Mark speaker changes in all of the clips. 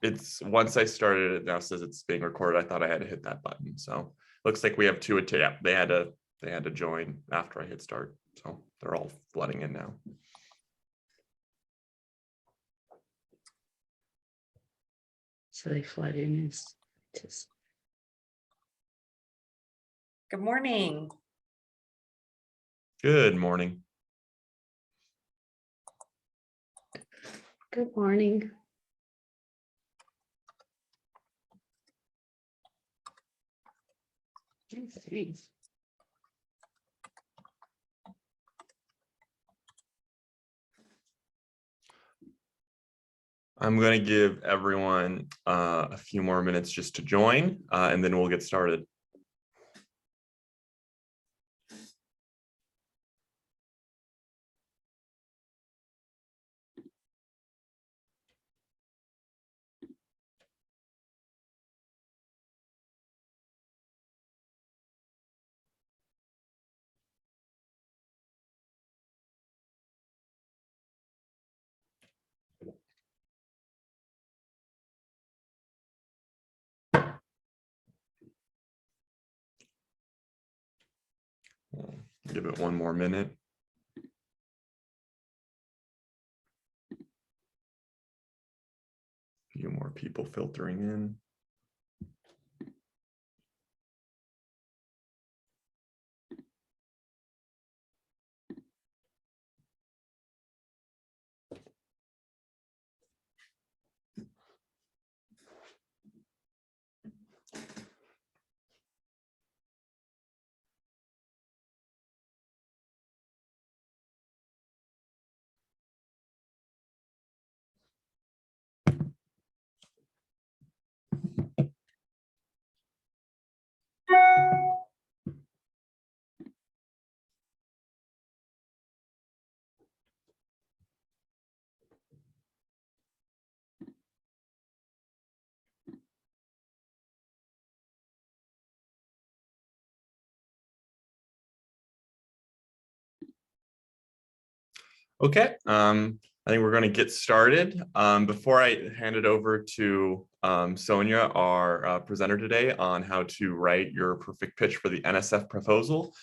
Speaker 1: It's once I started, it now says it's being recorded. I thought I had to hit that button. So looks like we have two. Yeah, they had to join after I hit start. So they're all flooding in now.
Speaker 2: So they flood in as just.
Speaker 3: Good morning.
Speaker 1: Good morning.
Speaker 2: Good morning. Thanks.
Speaker 1: I'm going to give everyone a few more minutes just to join, and then we'll get started. Give it one more minute. A few more people filtering in. Okay, I think we're going to get started. Before I hand it over to Sonia, our presenter today, on how to write your perfect pitch for the NSF proposal,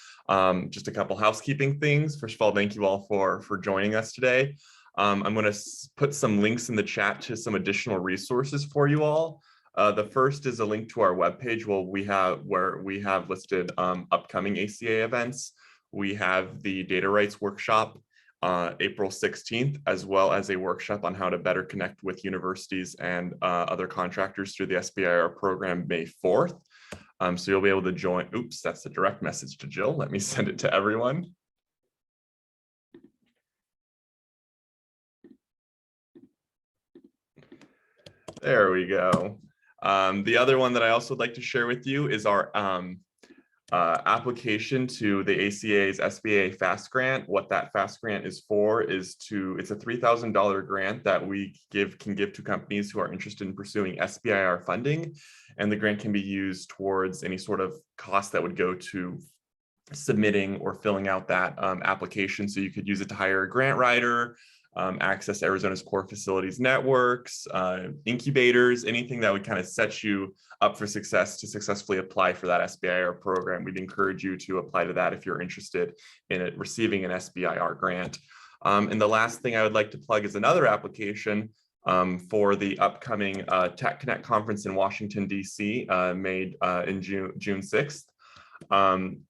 Speaker 1: just a couple housekeeping things. First of all, thank you all for joining us today. I'm going to put some links in the chat to some additional resources for you all. The first is a link to our webpage where we have listed upcoming ACA events. We have the data rights workshop April 16th, as well as a workshop on how to better connect with universities and other contractors through the SBIR program May 4th. So you'll be able to join. Oops, that's a direct message to Jill. Let me send it to everyone. There we go. The other one that I also would like to share with you is our application to the ACA's SBA FAST grant. What that FAST grant is for is it's a $3,000 grant that we can give to companies who are interested in pursuing SBIR funding. And the grant can be used towards any sort of cost that would go to submitting or filling out that application. So you could use it to hire a grant writer, access Arizona's core facilities networks, incubators, anything that would kind of set you up for success to successfully apply for that SBIR program. We'd encourage you to apply to that if you're interested in receiving an SBIR grant. And the last thing I would like to plug is another application for the upcoming Tech Connect conference in Washington, D.C., made in June 6th.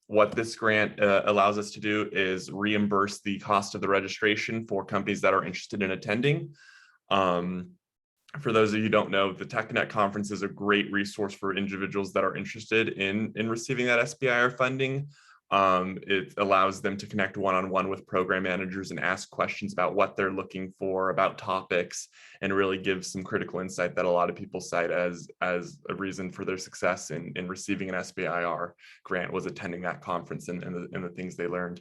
Speaker 1: What this grant allows us to do is reimburse the cost of the registration for companies that are interested in attending. For those of you who don't know, the Tech Connect conference is a great resource for individuals that are interested in receiving that SBIR funding. It allows them to connect one-on-one with program managers and ask questions about what they're looking for, about topics, and really give some critical insight that a lot of people cite as a reason for their success in receiving an SBIR grant was attending that conference and the things they learned.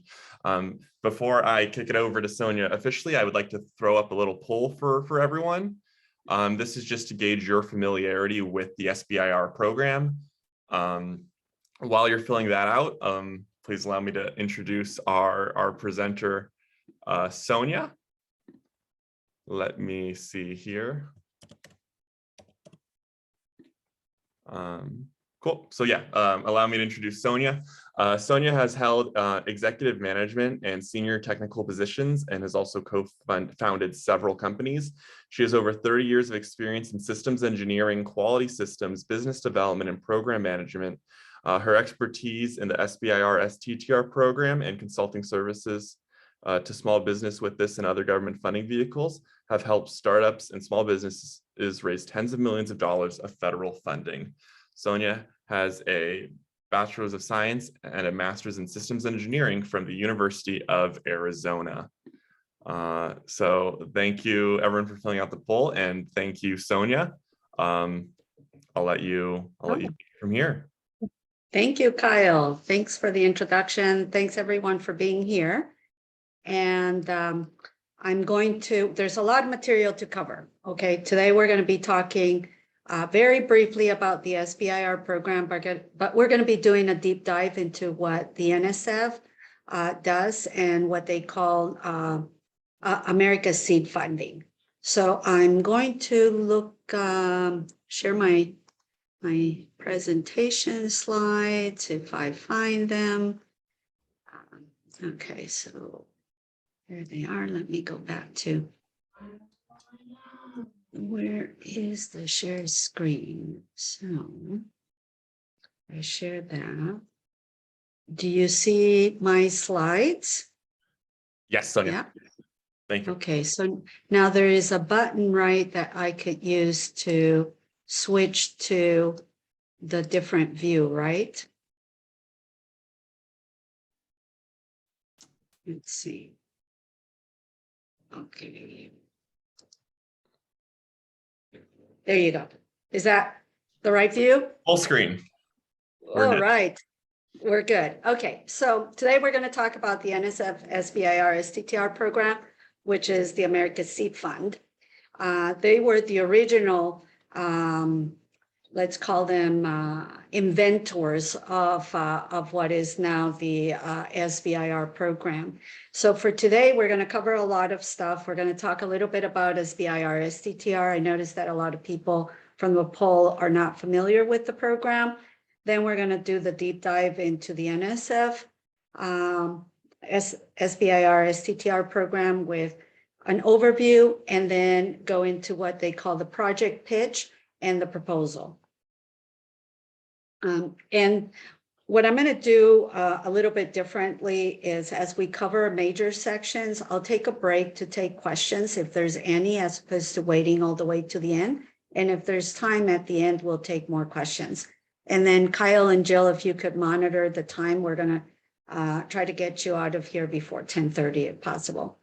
Speaker 1: Before I kick it over to Sonia officially, I would like to throw up a little poll for everyone. This is just to gauge your familiarity with the SBIR program. While you're filling that out, please allow me to introduce our presenter, Sonia. let me see here. Cool. So yeah, allow me to introduce Sonia. Sonia has held executive management and senior technical positions and has also co-founded several companies. She has over 30 years of experience in systems engineering, quality systems, business development, and program management. Her expertise in the SBIR STTR program and consulting services to small business with this and other government funding vehicles have helped startups and small businesses raise tens of millions of dollars of federal funding. Sonia has a Bachelor's of Science and a Master's in Systems Engineering from the University of Arizona. So thank you everyone for filling out the poll, and thank you, Sonia. I'll let you take it from here.
Speaker 2: Thank you, Kyle. Thanks for the introduction. Thanks everyone for being here. And there's a lot of material to cover. Okay, today we're going to be talking very briefly about the SBIR program, but we're going to be doing a deep dive into what the NSF does and what they call America's seed funding. So I'm going to share my presentation slides if I find them. Okay, so there they are. Let me go back to where is the share screen? So I shared that. Do you see my slides?
Speaker 1: Yes, Sonia.
Speaker 2: Yeah.
Speaker 1: Thank you.
Speaker 2: Okay, so now there is a button, right, that I could use to switch to the different view, right? Let's see. Okay. There you go. Is that the right view?
Speaker 1: Full screen.
Speaker 2: All right. We're good. Okay. So today we're going to talk about the NSF SBIR STTR program, which is the America's Seed Fund. They were the original, let's call them inventors of what is now the SBIR program. So for today, we're going to cover a lot of stuff. We're going to talk a little bit about SBIR STTR. I noticed that a lot of people from the poll are not familiar with the program. Then we're going to do the deep dive into the NSF SBIR STTR program with an overview, and then go into what they call the project pitch and the proposal. And what I'm going to do a little bit differently is, as we cover major sections, I'll take a break to take questions if there's any, as opposed to waiting all the way to the end. And if there's time at the end, we'll take more questions. And then Kyle and Jill, if you could monitor the time, we're going to try to get you out of here before 10:30 if possible.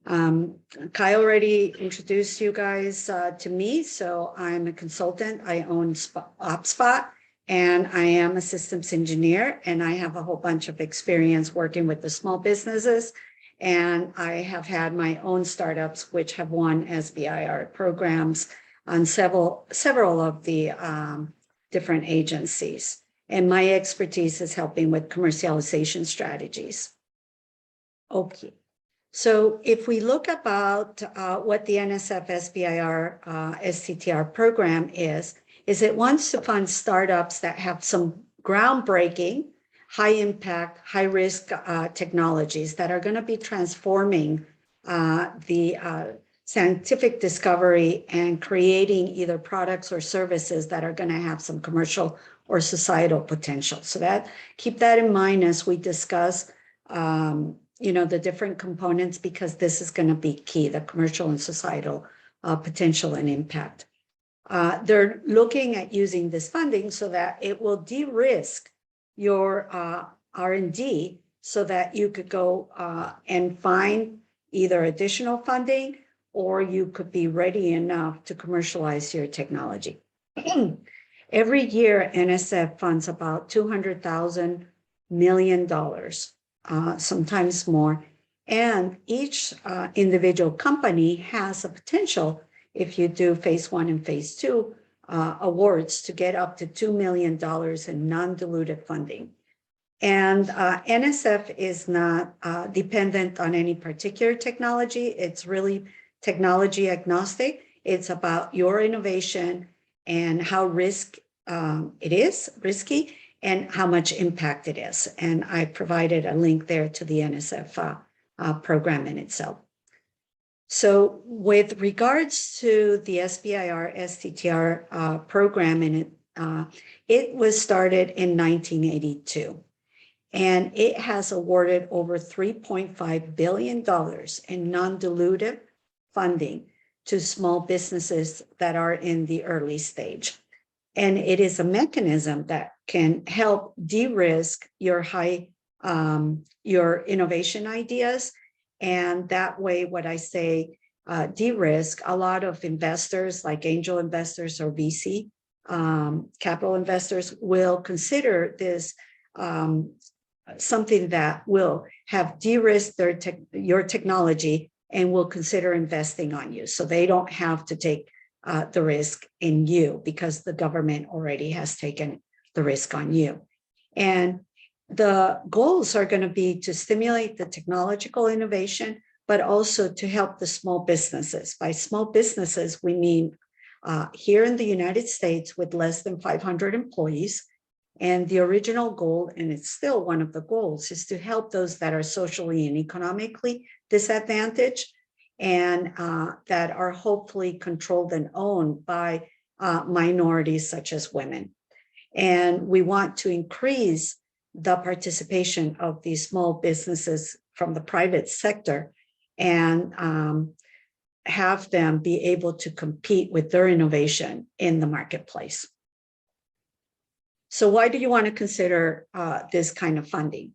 Speaker 2: Kyle already introduced you guys to me. So I'm a consultant. I own OpSpot, and I am a systems engineer, and I have a whole bunch of experience working with the small businesses. And I have had my own startups, which have won SBIR programs on several of the different agencies. And my expertise is helping with commercialization strategies. Okay. So if we look about what the NSF SBIR STTR program is it wants to fund startups that have some groundbreaking, high impact, high risk technologies that are going to be transforming the scientific discovery and creating either products or services that are going to have some commercial or societal potential. So keep that in mind as we discuss the different components, because this is going to be key, the commercial and societal potential and impact. They're looking at using this funding so that it will de-risk your R&D, so that you could go and find either additional funding, or you could be ready enough to commercialize your technology. Every year, NSF funds about $200,000 million, sometimes more. And each individual company has a potential, if you do phase 1 and phase 2 awards, to get up to $2 million in non-dilutive funding. And NSF is not dependent on any particular technology. It's really technology agnostic. It's about your innovation and how risky, and how much impact it is. And I provided a link there to the NSF program in itself. So with regards to the SBIR STTR program, it was started in 1982, and it has awarded over $3.5 billion in non-dilutive funding to small businesses that are in the early stage. And it is a mechanism that can help de-risk your your innovation ideas. And that way, what I say, de-risk, a lot of investors like angel investors or VC capital investors will consider this something that will have de-risked your technology and will consider investing on you. So they don't have to take the risk in you because the government already has taken the risk on you. And the goals are going to be to stimulate the technological innovation, but also to help the small businesses. By small businesses, we mean here in the United States with less than 500 employees. And the original goal, and it's still one of the goals, is to help those that are socially and economically disadvantaged and that are hopefully controlled and owned by minorities such as women. And we want to increase the participation of these small businesses from the private sector and have them be able to compete with their innovation in the marketplace. So why do you want to consider this kind of funding?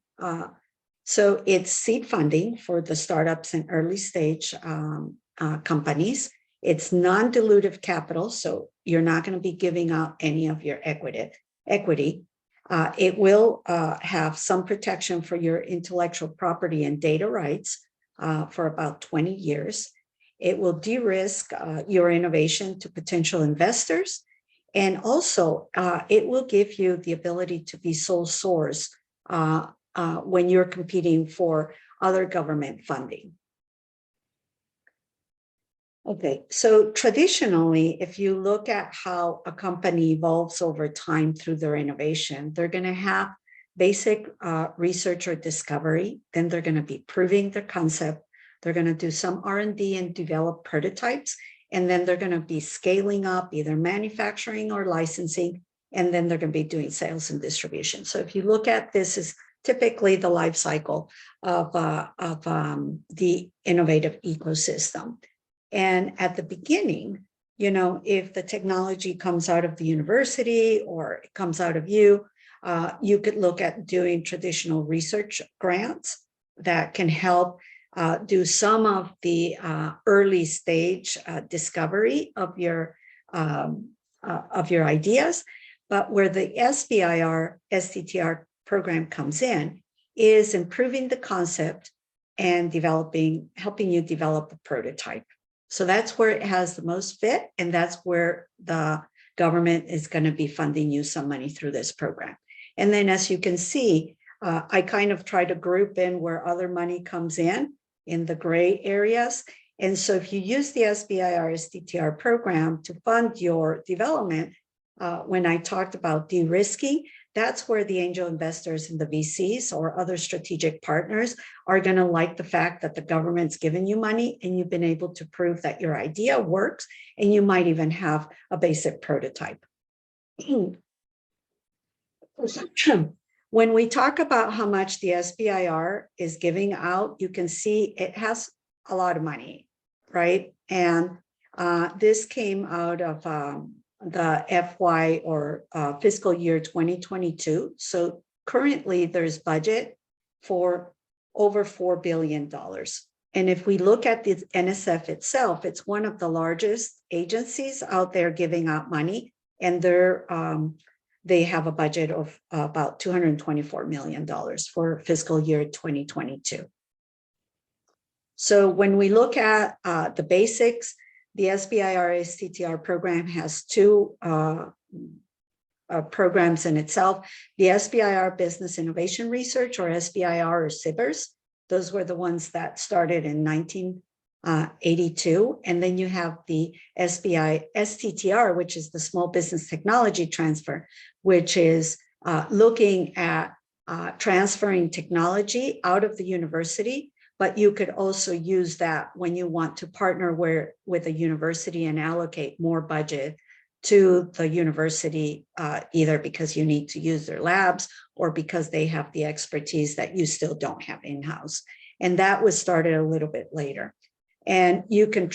Speaker 2: So it's seed funding for the startups and early stage companies. It's non-dilutive capital, so you're not going to be giving out any of your equity. It will have some protection for your intellectual property and data rights for about 20 years. It will de-risk your innovation to potential investors. And also, it will give you the ability to be sole source when you're competing for other government funding. Okay, so traditionally, if you look at how a company evolves over time through their innovation, they're going to have basic research or discovery, then they're going to be proving their concept, they're going to do some R&D and develop prototypes, and then they're going to be scaling up either manufacturing or licensing, and then they're going to be doing sales and distribution. So if you look at this as typically the life cycle of the innovative ecosystem. And at the beginning, you know, if the technology comes out of the university or it comes out of you, you could look at doing traditional research grants that can help do some of the early stage discovery of your ideas. But where the SBIR STTR program comes in is improving the concept and helping you develop a prototype. So that's where it has the most fit, and that's where the government is going to be funding you some money through this program. And then, as you can see, I kind of try to group in where other money comes in the gray areas. And so if you use the SBIR STTR program to fund your development, when I talked about de-risking, that's where the angel investors and the VCs or other strategic partners are going to like the fact that the government's given you money and you've been able to prove that your idea works, and you might even have a basic prototype. When we talk about how much the SBIR is giving out, you can see it has a lot of money, right? And this came out of the FY or fiscal year 2022. So currently there's budget for over $4 billion. And if we look at the NSF itself, it's one of the largest agencies out there giving out money, and they have a budget of about $224 million for fiscal year 2022. So when we look at the basics, the SBIR STTR program has two programs in itself. The SBIR Business Innovation Research, or SBIR or SBIRs, those were the ones that started in 82. And then you have the STTR, which is the Small Business Technology Transfer, which is looking at transferring technology out of the university, but you could also use that when you want to partner with a university and allocate more budget to the university, either because you need to use their labs or because they have the expertise that you still don't have in-house. And that was started a little bit later. And you can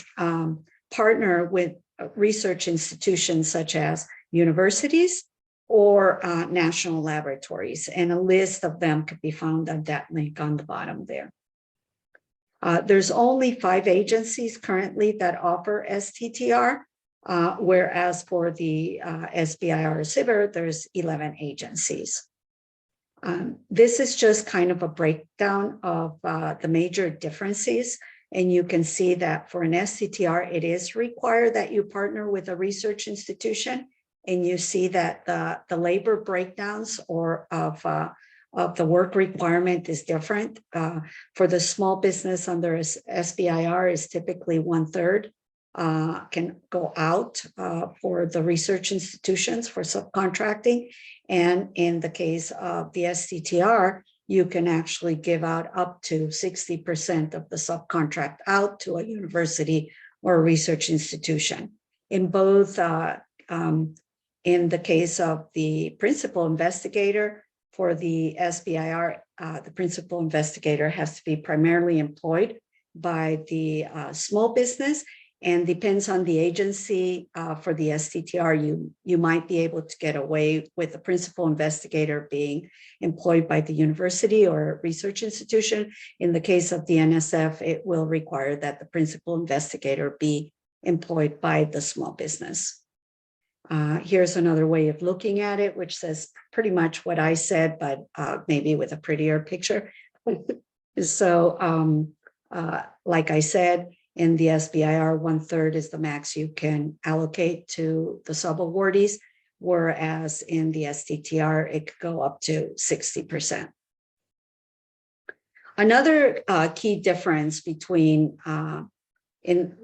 Speaker 2: partner with research institutions such as universities or national laboratories. And a list of them could be found on that link on the bottom there. There's only 5 agencies currently that offer STTR. Whereas for the SBIR SBIR, there's 11 agencies. This is just kind of a breakdown of the major differences. And you can see that for an STTR, it is required that you partner with a research institution. And you see that the labor breakdowns of the work requirement is different. For the small business under SBIR is typically 1/3. Can go out for the research institutions for subcontracting. And in the case of the STTR, you can actually give out up to 60% of the subcontract out to a university or a research institution. In both, in the case of the principal investigator for the SBIR, the principal investigator has to be primarily employed by the small business. And depends on the agency. For the STTR, you might be able to get away with the principal investigator being employed by the university or research institution. In the case of the NSF, it will require that the principal investigator be employed by the small business. Here's another way of looking at it, which says pretty much what I said, but maybe with a prettier picture. So, like I said, in the SBIR, 1/3 is the max you can allocate to the sub-awardees, whereas in the STTR, it could go up to 60%. Another key difference between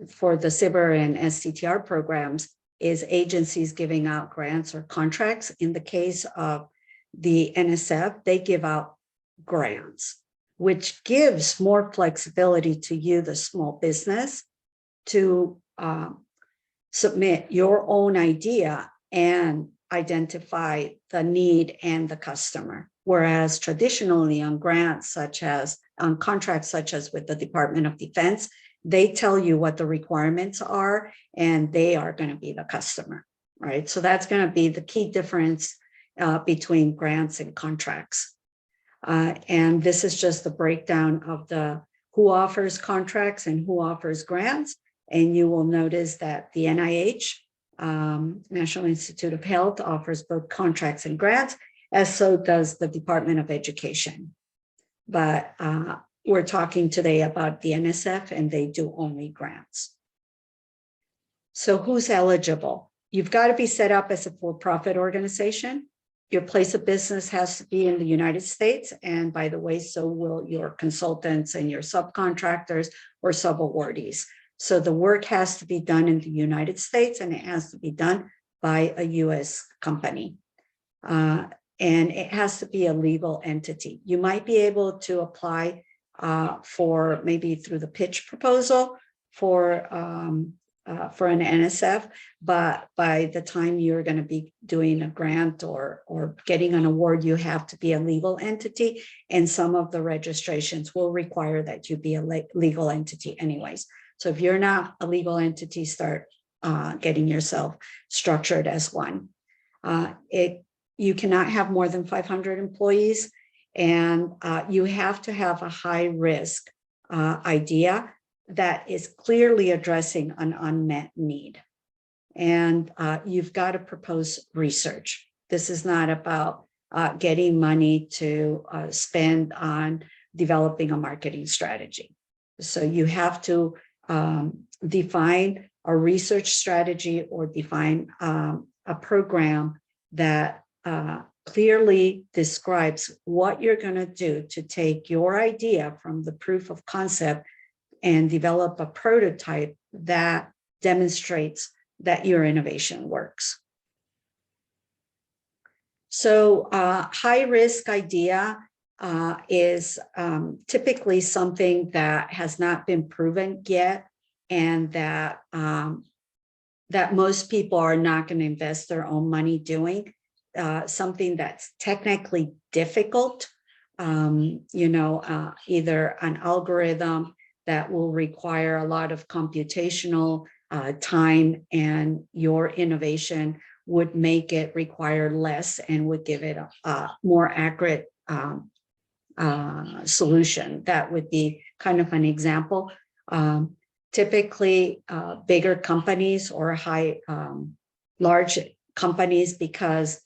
Speaker 2: for the SBIR and STTR programs is agencies giving out grants or contracts. In the case of the NSF, they give out grants, which gives more flexibility to you, the small business, to submit your own idea and identify the need and the customer. Whereas traditionally on grants, such as on contracts, such as with the Department of Defense, they tell you what the requirements are and they are going to be the customer, right? So that's going to be the key difference between grants and contracts. And this is just the breakdown of who offers contracts and who offers grants. And you will notice that the NIH, National Institute of Health, offers both contracts and grants, as so does the Department of Education. But we're talking today about the NSF, and they do only grants. So who's eligible? You've got to be set up as a for-profit organization. Your place of business has to be in the United States. And by the way, so will your consultants and your subcontractors or sub-awardees. So the work has to be done in the United States, and it has to be done by a US company. And it has to be a legal entity. You might be able to apply for maybe through the pitch proposal for an NSF, but by the time you're going to be doing a grant or getting an award, you have to be a legal entity, and some of the registrations will require that you be a legal entity anyways. So if you're not a legal entity, start getting yourself structured as one. You cannot have more than 500 employees, and you have to have a high risk idea that is clearly addressing an unmet need. And you've got to propose research. This is not about getting money to spend on developing a marketing strategy. So you have to define a research strategy or define a program that clearly describes what you're going to do to take your idea from the proof of concept and develop a prototype that demonstrates that your innovation works. So high risk idea is typically something that has not been proven yet, and that that most people are not going to invest their own money doing. Something that's technically difficult, either an algorithm that will require a lot of computational time, and your innovation would make it require less and would give it a more accurate solution. That would be kind of an example. Typically, bigger companies or large companies, because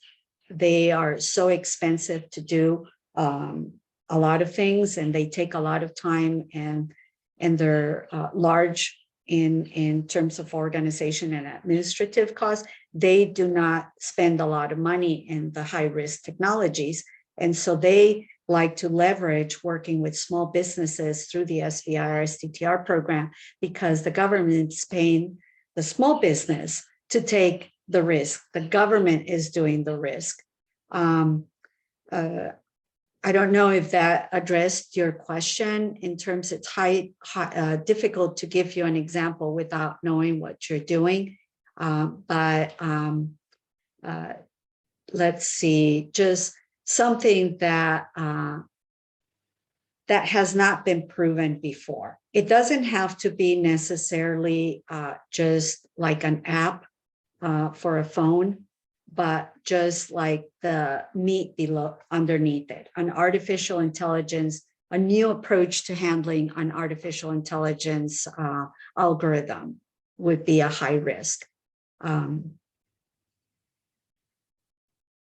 Speaker 2: they are so expensive to do a lot of things, and they take a lot of time, and they're large in terms of organization and administrative costs. They do not spend a lot of money in the high risk technologies, and so they like to leverage working with small businesses through the SBIR STTR program, because the government's paying the small business to take the risk. The government is doing the risk. I don't know if that addressed your question. In terms, it's difficult to give you an example without knowing what you're doing. Let's see, just something that that has not been proven before. It doesn't have to be necessarily just like an app for a phone, but just like the meat underneath it, an artificial intelligence, a new approach to handling an artificial intelligence algorithm would be a high risk.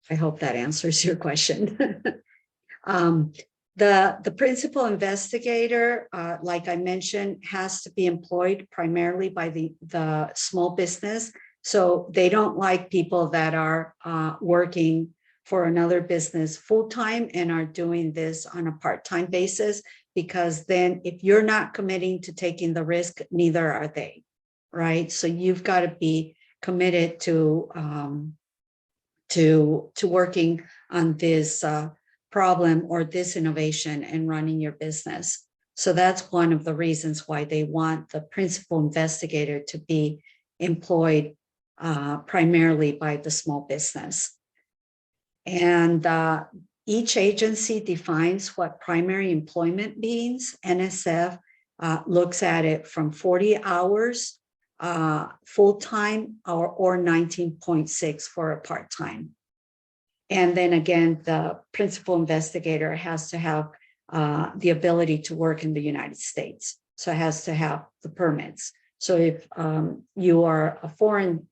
Speaker 2: I hope that answers your question. The principal investigator, like I mentioned, has to be employed primarily by the small business. So they don't like people that are working for another business full-time and are doing this on a part-time basis, because then if you're not committing to taking the risk, neither are they, right? So you've got to be committed to working on this problem or this innovation and running your business. So that's one of the reasons why they want the principal investigator to be employed primarily by the small business. And each agency defines what primary employment means. NSF looks at it from 40 hours full-time or 19.6 for a part-time. And then again, the principal investigator has to have the ability to work in the United States. So it has to have the permits. So if you are a foreign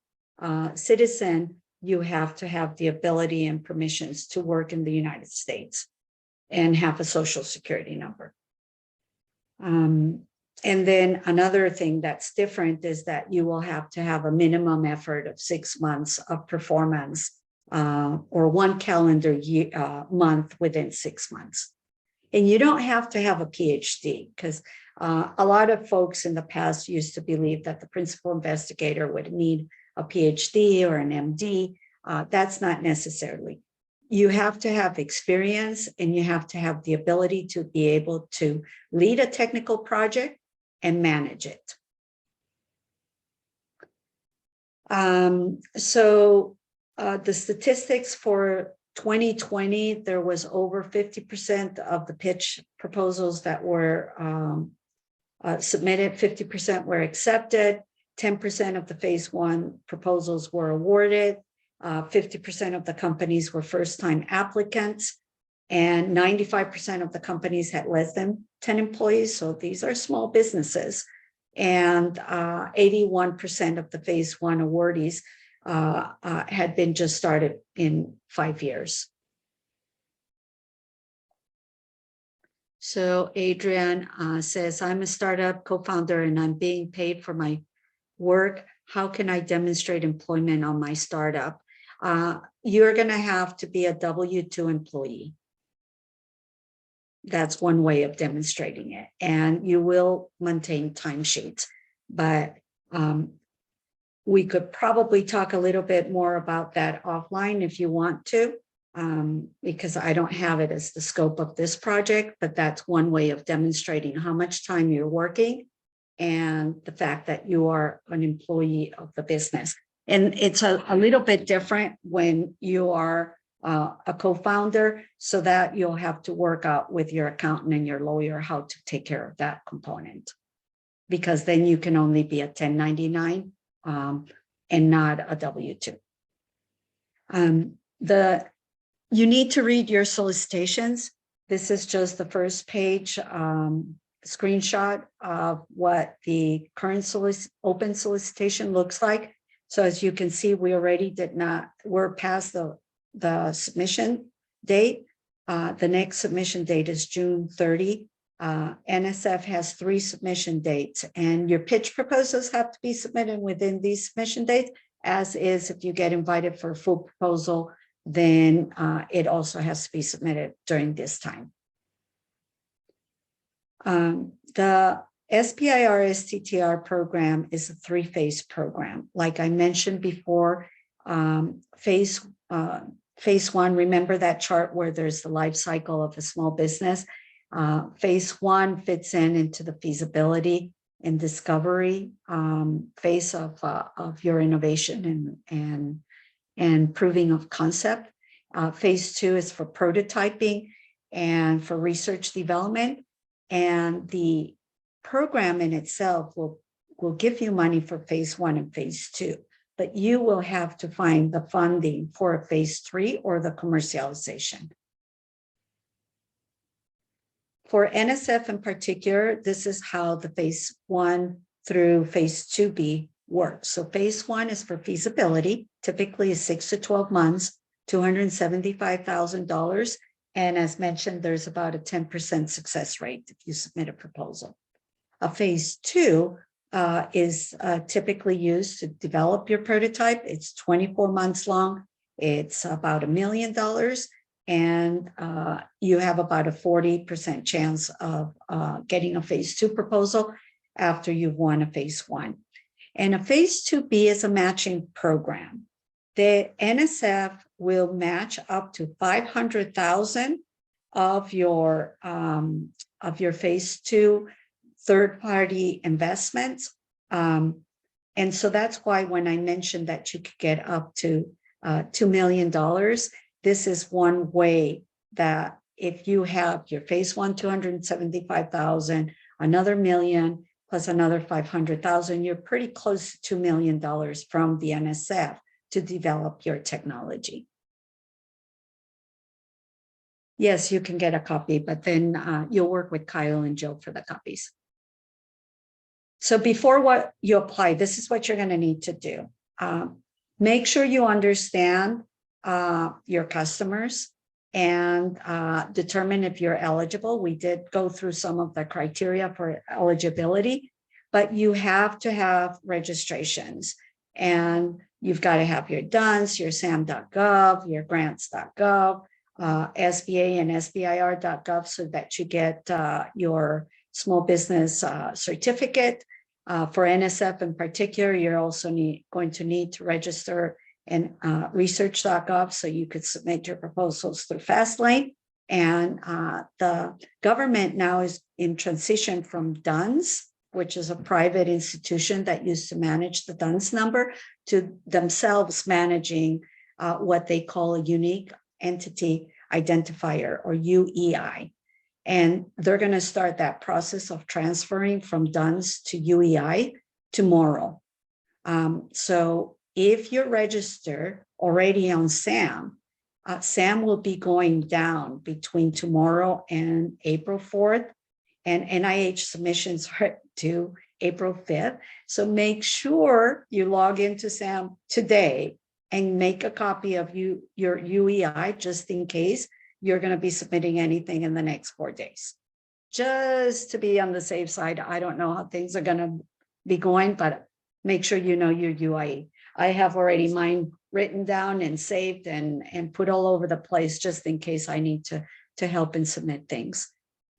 Speaker 2: citizen, you have to have the ability and permissions to work in the United States and have a social security number. And then another thing that's different is that you will have to have a minimum effort of 6 months of performance or 1 calendar year, month within 6 months. And you don't have to have a PhD, because a lot of folks in the past used to believe that the principal investigator would need a PhD or an MD. That's not necessarily. You have to have experience, and you have to have the ability to be able to lead a technical project and manage it. The statistics for 2020, there was over 50% of the pitch proposals that were submitted, 50% were accepted, 10% of the phase 1 proposals were awarded, 50% of the companies were first-time applicants, and 95% of the companies had less than 10 employees. So these are small businesses. And 81% of the phase 1 awardees had been just started in 5 years. So Adrian says, I'm a startup co-founder and I'm being paid for my work. How can I demonstrate employment on my startup? You're going to have to be a W-2 employee. That's one way of demonstrating it. And you will maintain timesheets, but we could probably talk a little bit more about that offline if you want to, because I don't have it as the scope of this project, but that's one way of demonstrating how much time you're working and the fact that you are an employee of the business. And it's a little bit different when you are a co-founder, so that you'll have to work out with your accountant and your lawyer how to take care of that component, because then you can only be a 1099 and not a W-2. You need to read your solicitations. This is just the first page screenshot of what the current open solicitation looks like. So as you can see, we already we're past the submission date. The next submission date is June 30. NSF has 3 submission dates, and your pitch proposals have to be submitted within these submission dates, as is if you get invited for a full proposal, then it also has to be submitted during this time. The SBIR STTR program is a 3-phase program. Like I mentioned before, phase 1, remember that chart where there's the life cycle of a small business. Phase 1 fits into the feasibility and discovery phase of your innovation and proving of concept. Phase 2 is for prototyping and for research development. And the program in itself will give you money for phase 1 and phase 2, but you will have to find the funding for a phase 3 or the commercialization. For NSF in particular, this is how the phase 1 through phase 2B works. So phase 1 is for feasibility, typically is 6 to 12 months, $275,000. And as mentioned, there's about a 10% success rate if you submit a proposal. A phase 2 is typically used to develop your prototype. It's 24 months long. It's about $1 million. And you have about a 40% chance of getting a phase 2 proposal after you've won a phase 1. And a phase 2B is a matching program. The NSF will match up to $500,000 of your phase 2 third-party investments. And so that's why when I mentioned that you could get up to $2 million, this is one way that if you have your phase 1, 275,000, another $1 million plus another 500,000, you're pretty close to $2 million from the NSF to develop your technology. Yes, you can get a copy, but then you'll work with Kyle and Jill for the copies. So before what you apply, this is what you're going to need to do. Make sure you understand your customers and determine if you're eligible. We did go through some of the criteria for eligibility, but you have to have registrations, and you've got to have your DUNS, your SAM.gov, your grants.gov, SBA and SBIR.gov, so that you get your small business certificate. For NSF in particular, you're also going to need to register in research.gov, so you could submit your proposals through Fastlane. And the government now is in transition from DUNS, which is a private institution that used to manage the DUNS number, to themselves managing what they call a unique entity identifier, or UEI. And they're going to start that process of transferring from DUNS to UEI tomorrow. So if you're registered already on SAM, SAM will be going down between tomorrow and April 4th, and NIH submissions are due April 5th. So make sure you log into SAM today and make a copy of your UEI, just in case you're going to be submitting anything in the next 4 days. Just to be on the safe side, I don't know how things are going to be going, but make sure you know your UEI. I have already mine written down and saved and put all over the place, just in case I need to help and submit things.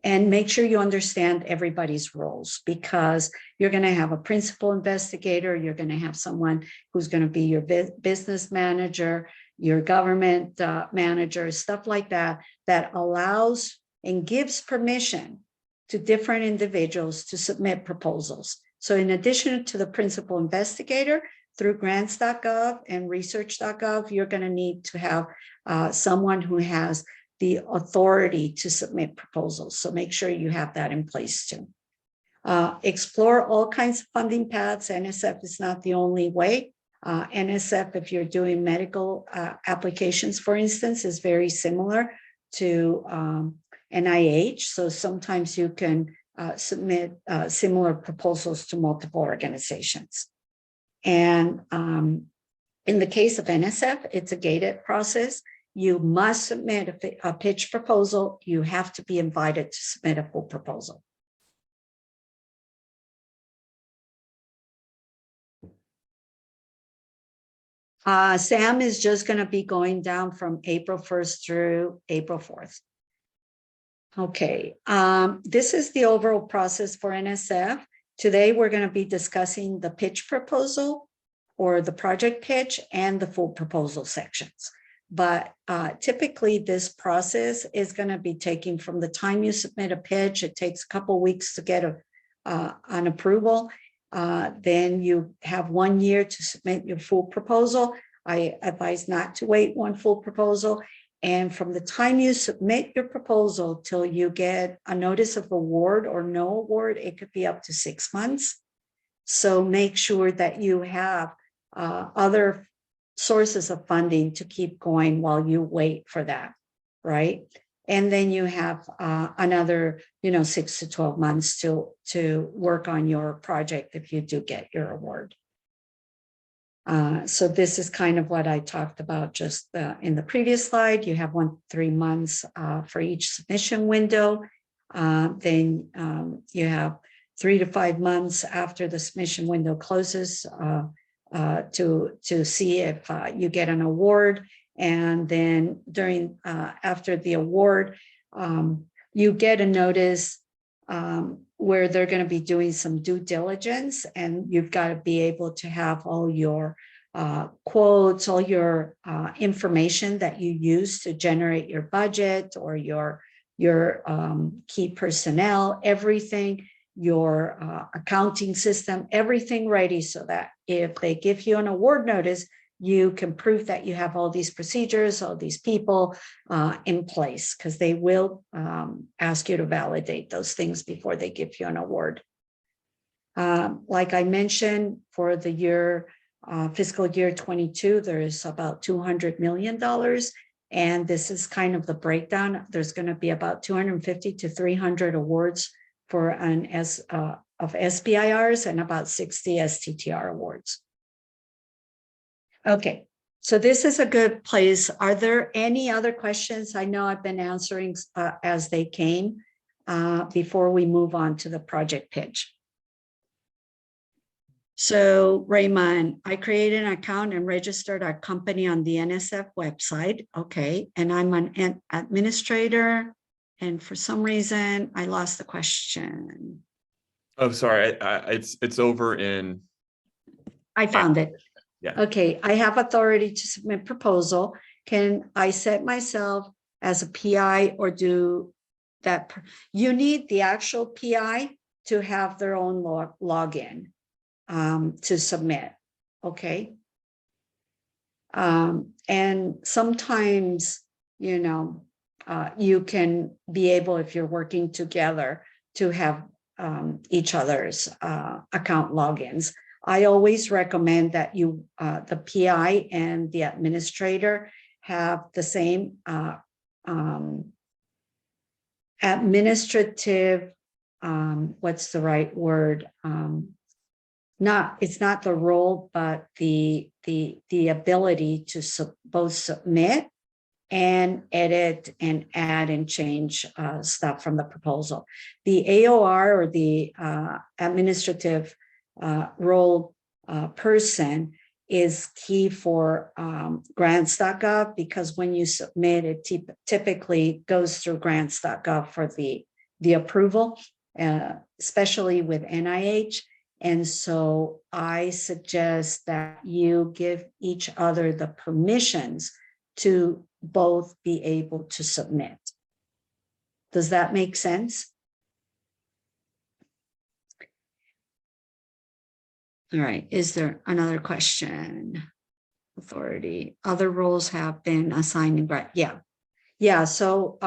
Speaker 2: And make sure you understand everybody's roles, because you're going to have a principal investigator, you're going to have someone who's going to be your business manager, your government manager, stuff like that, that allows and gives permission to different individuals to submit proposals. So in addition to the principal investigator, through grants.gov and research.gov, you're going to need to have someone who has the authority to submit proposals. So make sure you have that in place too. Explore all kinds of funding paths. NSF is not the only way. NSF, if you're doing medical applications, for instance, is very similar to NIH. So sometimes you can submit similar proposals to multiple organizations. And in the case of NSF, it's a gated process. You must submit a pitch proposal. You have to be invited to submit a full proposal. SAM is just going to be going down from April 1st through April 4th. Okay, this is the overall process for NSF. Today, we're going to be discussing the pitch proposal or the project pitch and the full proposal sections. But typically, this process is going to be taking from the time you submit a pitch. It takes a couple of weeks to get an approval. Then you have 1 year to submit your full proposal. I advise not to wait one full proposal. And from the time you submit your proposal till you get a notice of award or no award, it could be up to 6 months. So make sure that you have other sources of funding to keep going while you wait for that, right? And then you have another, 6 to 12 months to work on your project if you do get your award. So this is kind of what I talked about just in the previous slide. You have 1 to 3 months for each submission window. Then you have 3 to 5 months after the submission window closes to see if you get an award. And then after the award, you get a notice where they're going to be doing some due diligence, and you've got to be able to have all your quotes, all your information that you use to generate your budget or your key personnel, everything, your accounting system, everything ready so that if they give you an award notice, you can prove that you have all these procedures, all these people in place, because they will ask you to validate those things before they give you an award. Like I mentioned, for the year, fiscal year 22, there's about $200 million. And this is kind of the breakdown. There's going to be about 250 to 300 awards for of SBIRs and about 60 STTR awards. Okay, so this is a good place. Are there any other questions? I know I've been answering as they came before we move on to the project pitch. So Raymond, I created an account and registered our company on the NSF website. Okay, and I'm an administrator. And for some reason, I lost the question.
Speaker 1: Oh, sorry. It's over in.
Speaker 2: I found it.
Speaker 1: Yeah.
Speaker 2: Okay, I have authority to submit proposal. Can I set myself as a PI or do that? You need the actual PI to have their own login to submit. Okay. And sometimes, you can be able, if you're working together, to have each other's account logins. I always recommend that the PI and the administrator have the same administrative, what's the right word? It's not the role, but the ability to both submit and edit and add and change stuff from the proposal. The AOR, or the administrative role person, is key for grants.gov, because when you submit, it typically goes through grants.gov for the the approval, especially with NIH. And so I suggest that you give each other the permissions to both be able to submit. Does that make sense? All right, is there another question? Authority, other roles have been assigned in grant. Yeah, so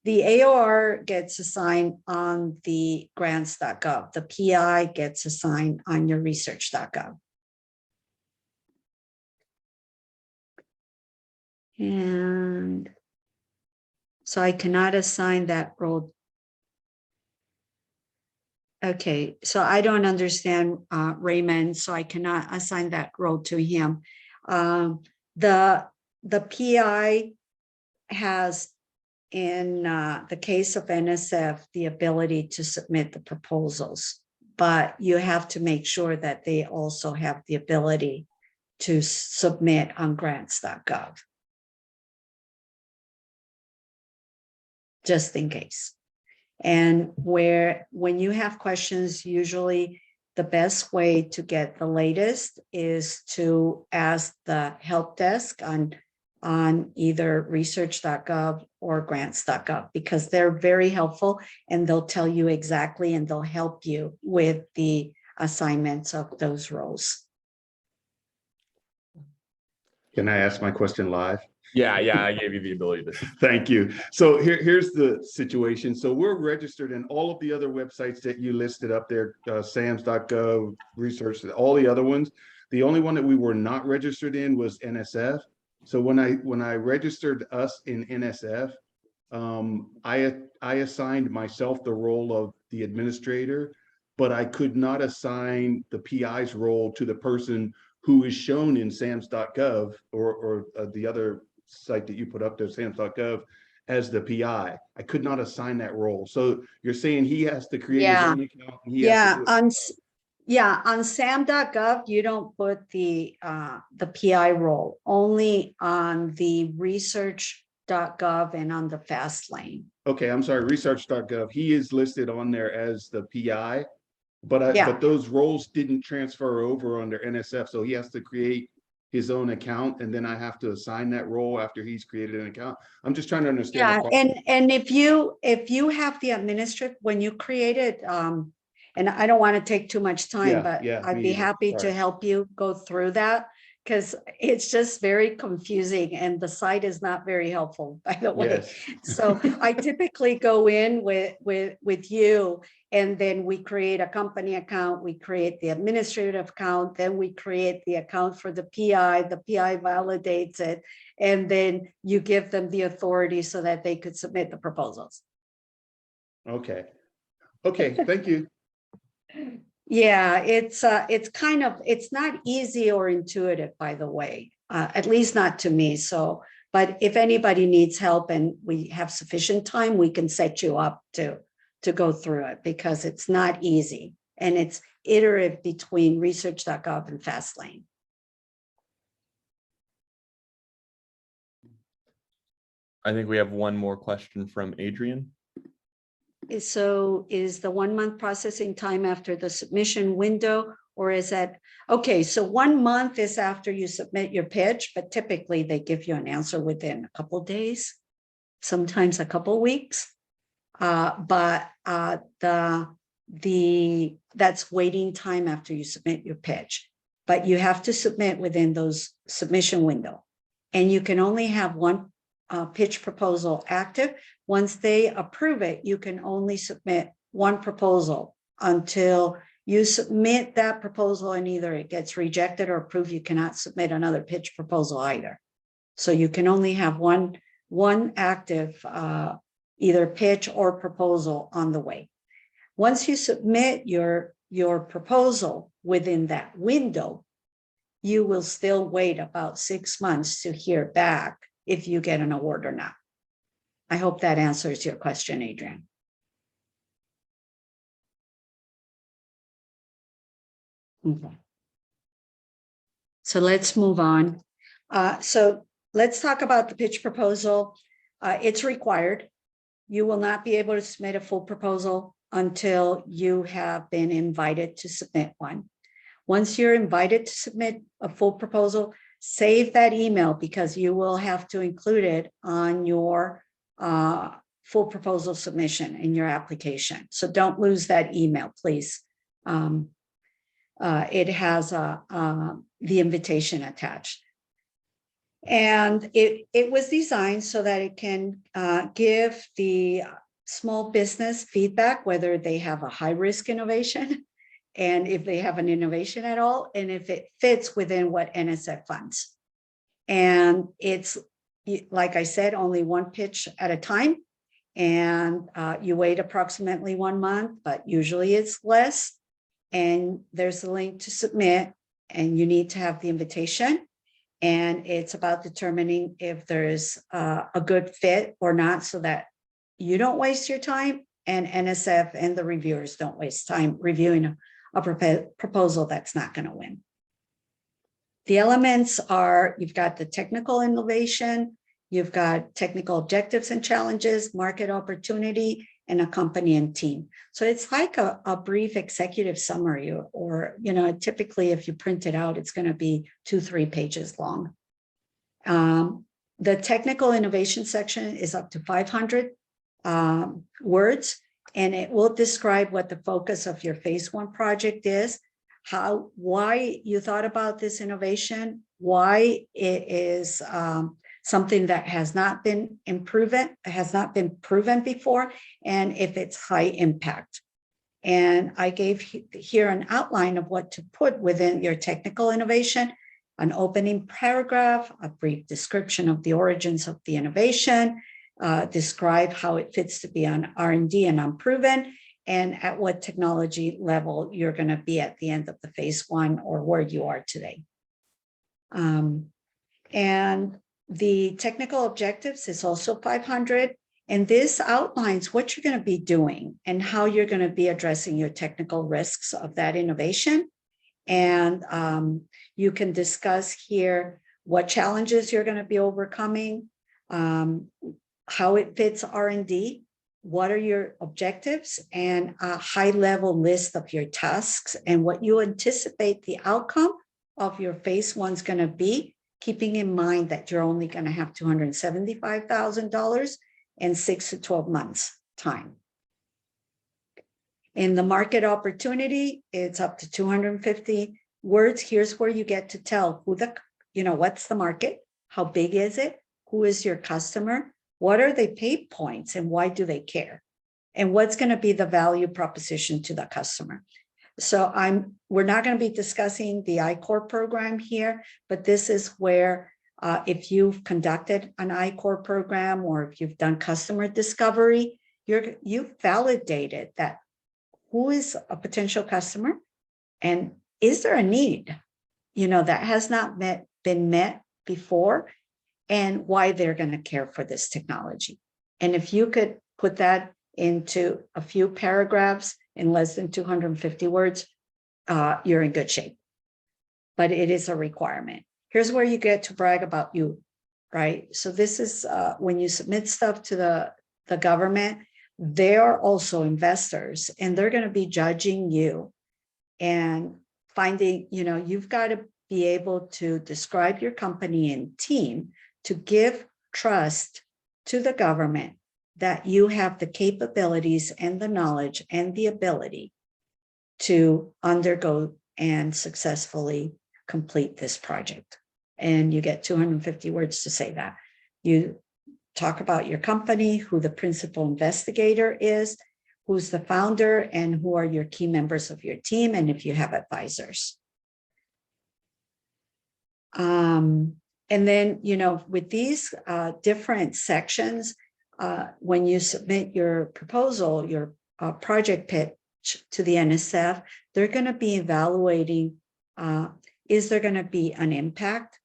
Speaker 2: the AOR gets assigned on the grants.gov. The PI gets assigned on your research.gov. And so I cannot assign that role. Okay, so I don't understand Raymond, so I cannot assign that role to him. The PI has, in the case of NSF, the ability to submit the proposals, but you have to make sure that they also have the ability to submit on grants.gov, just in case. And when you have questions, usually the best way to get the latest is to ask the help desk on either research.gov or grants.gov, because they're very helpful and they'll tell you exactly, and they'll help you with the assignments of those roles.
Speaker 4: Can I ask my question live?
Speaker 1: Yeah, I gave you the ability to.
Speaker 4: Thank you. So here's the situation. So we're registered in all of the other websites that you listed up there, SAMS.gov, research, all the other ones. The only one that we were not registered in was NSF. So when I registered us in NSF, I assigned myself the role of the administrator, but I could not assign the PI's role to the person who is shown in SAMS.gov or the other site that you put up there, SAMS.gov, as the PI. I could not assign that role. So you're saying he has to create his own account? And he has to do
Speaker 2: on SAM.gov, you don't put the PI role, only on the research.gov and on the fast lane.
Speaker 4: Okay, I'm sorry, research.gov. He is listed on there as the PI, but those roles didn't transfer over under NSF. So he has to create his own account, and then I have to assign that role after he's created an account. I'm just trying to understand.
Speaker 2: And if you have the administrative, when you create it, and I don't want to take too much time, but I'd be happy to help you go through that, because it's just very confusing and the site is not very helpful, by the way.
Speaker 4: Yes.
Speaker 2: So I typically go in with you, and then we create a company account, we create the administrative account, then we create the account for the PI validates it, and then you give them the authority so that they could submit the proposals.
Speaker 4: Okay, thank you.
Speaker 2: Yeah, it's not easy or intuitive, by the way, at least not to me. So, but if anybody needs help and we have sufficient time, we can set you up to go through it, because it's not easy and it's iterative between research.gov and Fastlane.
Speaker 1: I think we have one more question from Adrian.
Speaker 2: So is the 1 month processing time after the submission window, or is that, okay, so 1 month is after you submit your pitch, but typically they give you an answer within a couple of days, sometimes a couple of weeks. But that's waiting time after you submit your pitch, but you have to submit within those submission window, and you can only have one pitch proposal active. Once they approve it, you can only submit one proposal until you submit that proposal, and either it gets rejected or approved. You cannot submit another pitch proposal either. So you can only have one active either pitch or proposal on the way. Once you submit your proposal within that window, you will still wait about 6 months to hear back if you get an award or not. I hope that answers your question, Adrian. Okay. So let's move on. So let's talk about the pitch proposal. It's required. you will not be able to submit a full proposal until you have been invited to submit one. Once you're invited to submit a full proposal, save that email because you will have to include it on your full proposal submission in your application. So don't lose that email, please. It has the invitation attached. And it was designed so that it can give the small business feedback, whether they have a high risk innovation and if they have an innovation at all, and if it fits within what NSF funds. And it's, like I said, only one pitch at a time. And you wait approximately 1 month, but usually it's less. And there's a link to submit, and you need to have the invitation. And it's about determining if there's a good fit or not, so that you don't waste your time and NSF and the reviewers don't waste time reviewing a proposal that's not going to win. The elements are, you've got the technical innovation, you've got technical objectives and challenges, market opportunity, and a company and team. So it's like a brief executive summary, or typically if you print it out, it's going to be 2-3 pages long. The technical innovation section is up to 500 words, and it will describe what the focus of your phase 1 project is, why you thought about this innovation, why it is something that has not been proven before, and if it's high impact. And I gave here an outline of what to put within your technical innovation: an opening paragraph, a brief description of the origins of the innovation, describe how it fits to be on R&D and unproven, and at what technology level you're going to be at the end of the phase 1 or where you are today. And the technical objectives is also 500. And this outlines what you're going to be doing and how you're going to be addressing your technical risks of that innovation. And you can discuss here what challenges you're going to be overcoming, how it fits R&D, what are your objectives, and a high-level list of your tasks and what you anticipate the outcome of your phase 1 is going to be, keeping in mind that you're only going to have $275,000 and 6 to 12 months time. In the market opportunity, it's up to 250 words. Here's where you get to tell who what's the market, how big is it, who is your customer, what are their pain points, and why do they care, and what's going to be the value proposition to the customer. So we're not going to be discussing the I-Core program here, but this is where if you've conducted an I-Core program or if you've done customer discovery, you've validated that who is a potential customer and is there a need, that has not been met before, and why they're going to care for this technology. And if you could put that into a few paragraphs in less than 250 words, you're in good shape. But it is a requirement. Here's where you get to brag about you, right? So this is when you submit stuff to the government, they are also investors, and they're going to be judging you and finding, you've got to be able to describe your company and team to give trust to the government that you have the capabilities and the knowledge and the ability to undergo and successfully complete this project. And you get 250 words to say that. You talk about your company, who the principal investigator is, who's the founder, and who are your key members of your team, and if you have advisors. And then, with these different sections, when you submit your proposal, your project pitch to the NSF, they're going to be evaluating, is there going to be an impact?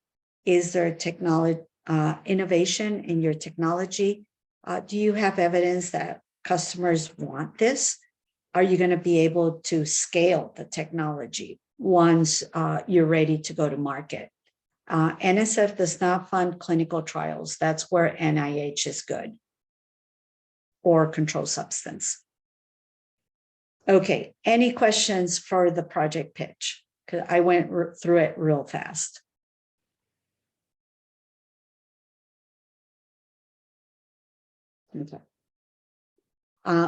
Speaker 2: Is there technology innovation in your technology? Do you have evidence that customers want this? Are you going to be able to scale the technology once you're ready to go to market? NSF does not fund clinical trials. That's where NIH is good. or controlled substance. Okay, any questions for the project pitch? Because I went through it real fast. Okay.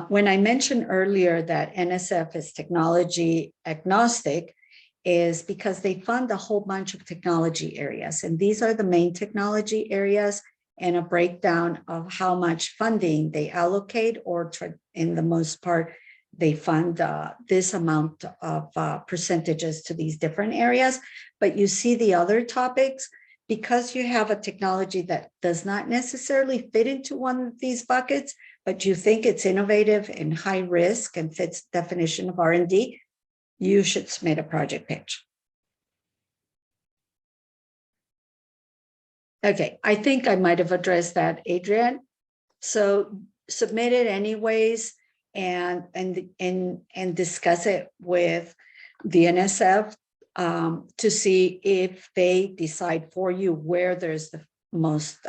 Speaker 2: When I mentioned earlier that NSF is technology agnostic, is because they fund a whole bunch of technology areas. And these are the main technology areas, and a breakdown of how much funding they allocate, or in the most part, they fund this amount of percentages to these different areas. But you see the other topics, because you have a technology that does not necessarily fit into one of these buckets, but you think it's innovative and high risk and fits the definition of R&D, you should submit a project pitch. Okay, I think I might have addressed that, Adrienne. So submit it anyways, and discuss it with the NSF to see if they decide for you where there's the most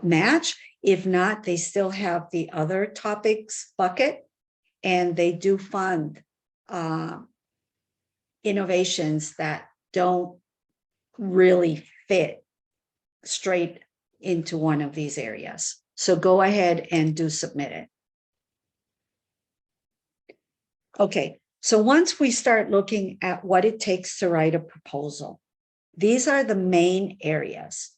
Speaker 2: match. If not, they still have the other topics bucket, and they do fund innovations that don't really fit straight into one of these areas. So go ahead and do submit it. Okay, so once we start looking at what it takes to write a proposal, these are the main areas.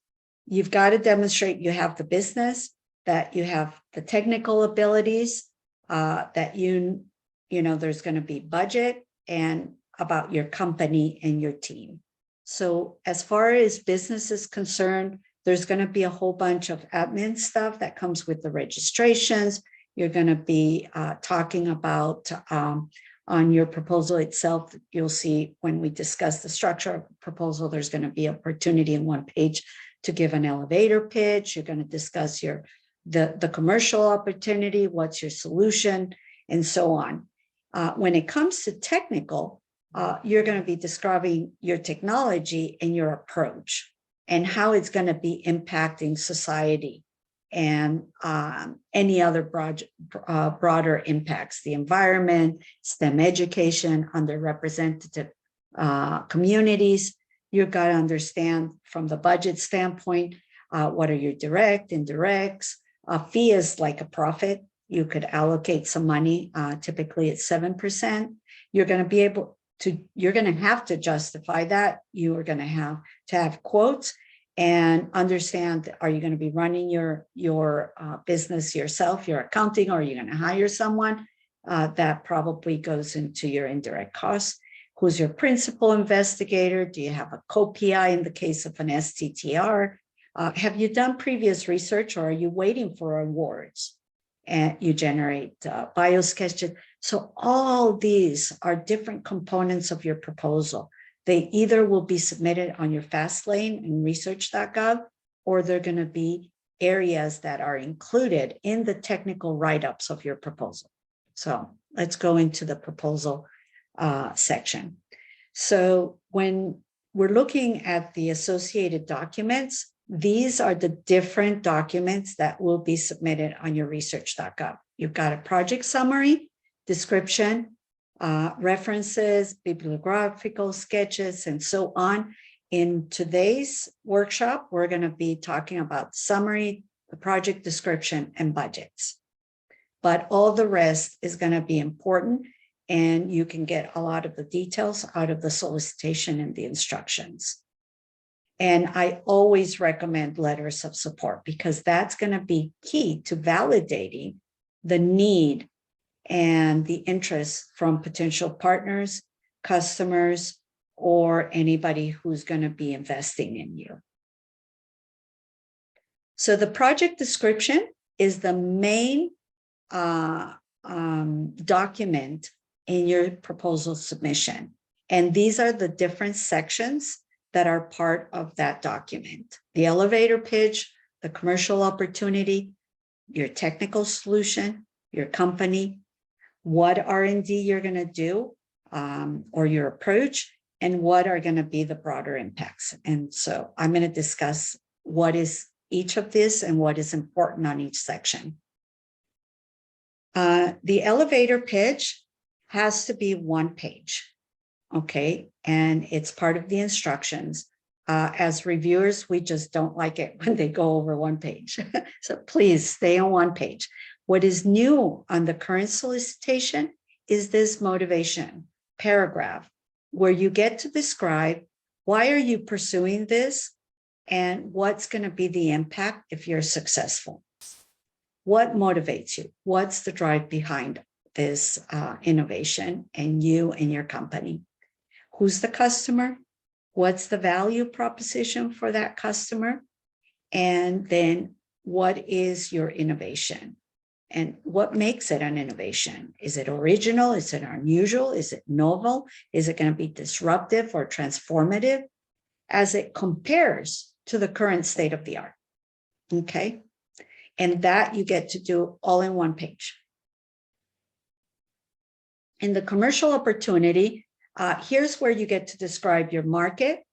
Speaker 2: You've got to demonstrate you have the business, that you have the technical abilities, that you know there's going to be budget, and about your company and your team. So as far as business is concerned, there's going to be a whole bunch of admin stuff that comes with the registrations. You're going to be talking about on your proposal itself. You'll see when we discuss the structure of the proposal, there's going to be opportunity in one page to give an elevator pitch. You're going to discuss the commercial opportunity, what's your solution, and so on. When it comes to technical, you're going to be describing your technology and your approach and how it's going to be impacting society and any other broader impacts, the environment, STEM education, underrepresented communities. You've got to understand from the budget standpoint, what are your direct, indirects. A fee is like a profit. You could allocate some money, typically it's 7%. You're going to be able to, you're going to have to justify that. You are going to have quotes and understand, are you going to be running your business yourself, your accounting, or are you going to hire someone? That probably goes into your indirect costs. Who's your principal investigator? Do you have a co-PI in the case of an STTR? Have you done previous research, or are you waiting for awards? And you generate bio sketches. So all these are different components of your proposal. They either will be submitted on your fast lane in research.gov, or they're going to be areas that are included in the technical write-ups of your proposal. So let's go into the proposal section. So when we're looking at the associated documents, these are the different documents that will be submitted on your research.gov. You've got a project summary, description, references, bibliographical sketches, and so on. In today's workshop, we're going to be talking about summary, the project description, and budgets. But all the rest is going to be important, and you can get a lot of the details out of the solicitation and the instructions. And I always recommend letters of support, because that's going to be key to validating the need and the interest from potential partners, customers, or anybody who's going to be investing in you. So the project description is the main document in your proposal submission. And these are the different sections that are part of that document: the elevator pitch, the commercial opportunity, your technical solution, your company, what R&D you're going to do, or your approach, and what are going to be the broader impacts. And so I'm going to discuss what is each of this and what is important on each section. The elevator pitch has to be 1 page, okay? And it's part of the instructions. As reviewers, we just don't like it when they go over 1 page. So please stay on 1 page. What is new on the current solicitation is this motivation paragraph where you get to describe why are you pursuing this and what's going to be the impact if you're successful. What motivates you? What's the drive behind this innovation and you and your company? Who's the customer? What's the value proposition for that customer? And then what is your innovation? And what makes it an innovation? Is it original? Is it unusual? Is it novel? Is it going to be disruptive or transformative as it compares to the current state of the art? Okay. And that you get to do all in 1 page. In the commercial opportunity, here's where you get to describe your market,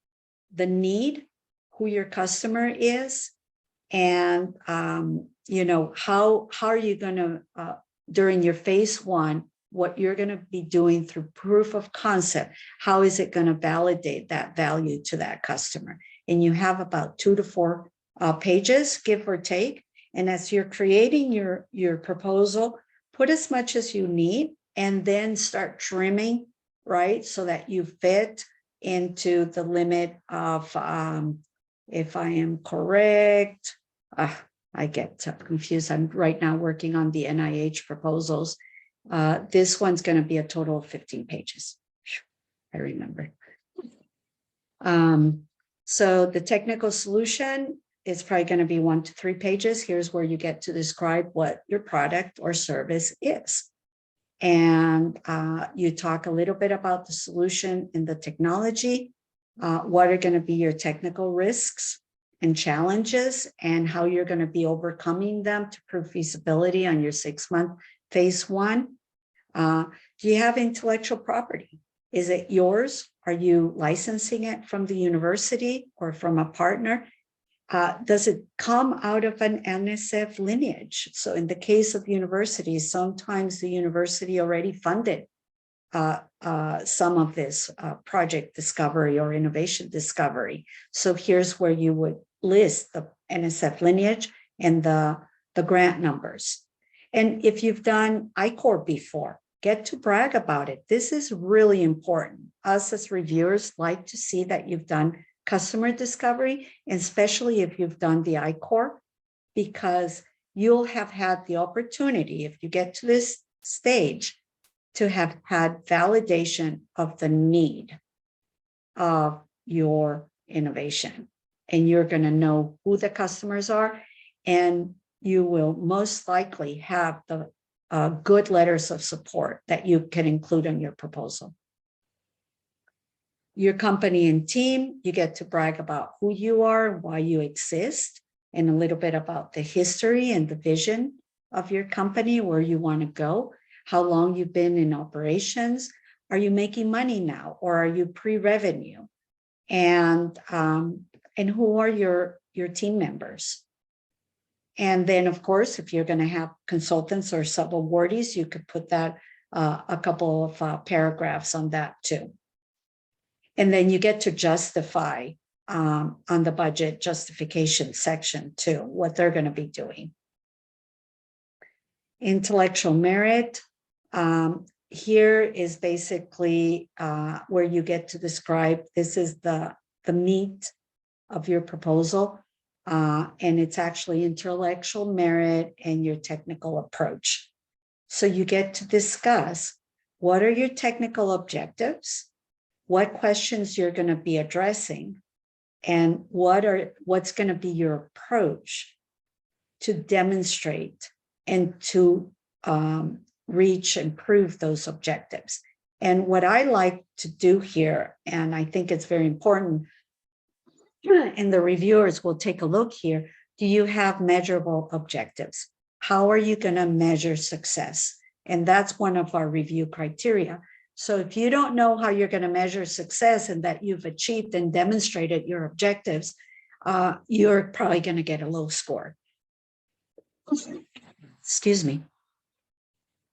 Speaker 2: the need, who your customer is, and you know, how are you going to, during your phase 1, what you're going to be doing through proof of concept, how is it going to validate that value to that customer? And you have about 2 to 4 pages, give or take. And as you're creating your proposal, put as much as you need and then start trimming, right? So that you fit into the limit of, if I am correct, I get confused. I'm right now working on the NIH proposals. This one's going to be a total of 15 pages. I remember. So the technical solution is probably going to be 1 to 3 pages. Here's where you get to describe what your product or service is. And you talk a little bit about the solution and the technology. What are going to be your technical risks and challenges and how you're going to be overcoming them to prove feasibility on your 6-month phase 1. Do you have intellectual property? Is it yours? Are you licensing it from the university or from a partner? Does it come out of an NSF lineage? So in the case of universities, sometimes the university already funded some of this project discovery or innovation discovery. So here's where you would list the NSF lineage and the grant numbers. And if you've done I-Corps before, get to brag about it. This is really important. Us as reviewers like to see that you've done customer discovery, and especially if you've done the I-Corps, because you'll have had the opportunity, if you get to this stage, to have had validation of the need of your innovation. And you're going to know who the customers are, and you will most likely have the good letters of support that you can include on your proposal. Your company and team, you get to brag about who you are, why you exist, and a little bit about the history and the vision of your company, where you want to go, how long you've been in operations, are you making money now, or are you pre-revenue, and who are your team members. And then, of course, if you're going to have consultants or sub-awardees, you could put that a couple of paragraphs on that too. And then you get to justify on the budget justification section too, what they're going to be doing. Intellectual merit. Here is basically where you get to describe, this is the meat of your proposal. And it's actually intellectual merit and your technical approach. So you get to discuss what are your technical objectives, what questions you're going to be addressing, and what's going to be your approach to demonstrate and to reach and prove those objectives. And what I like to do here, and I think it's very important, and the reviewers will take a look here, do you have measurable objectives? How are you going to measure success? And that's one of our review criteria. So if you don't know how you're going to measure success and that you've achieved and demonstrated your objectives, you're probably going to get a low score. Excuse me.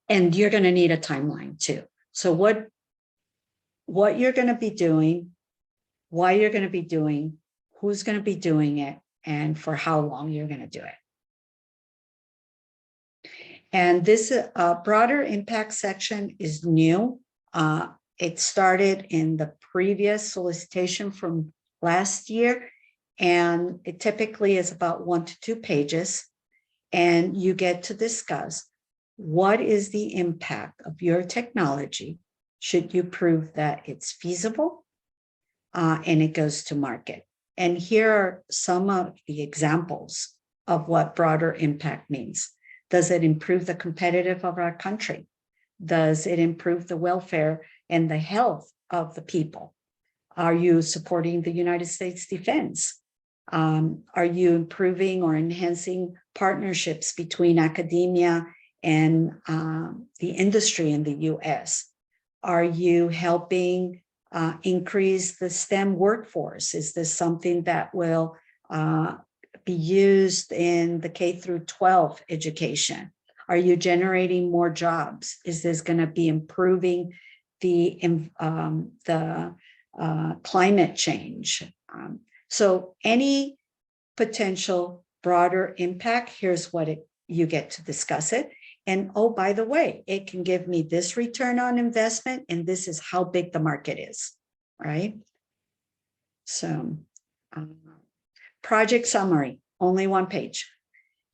Speaker 2: And you're going to need a timeline too. So what you're going to be doing, why you're going to be doing, who's going to be doing it, and for how long you're going to do it. And this broader impact section is new. It started in the previous solicitation from last year, and it typically is about 1 to 2 pages. And you get to discuss what is the impact of your technology should you prove that it's feasible and it goes to market. And here are some of the examples of what broader impact means. Does it improve the competitiveness of our country? Does it improve the welfare and the health of the people? Are you supporting the United States defense? Are you improving or enhancing partnerships between academia and the industry in the US? Are you helping increase the STEM workforce? Is this something that will be used in the K through 12 education? Are you generating more jobs? Is this going to be improving the climate change? So any potential broader impact, here's what you get to discuss it. And oh, by the way, it can give me this return on investment, and this is how big the market is, right? So project summary, only 1 page.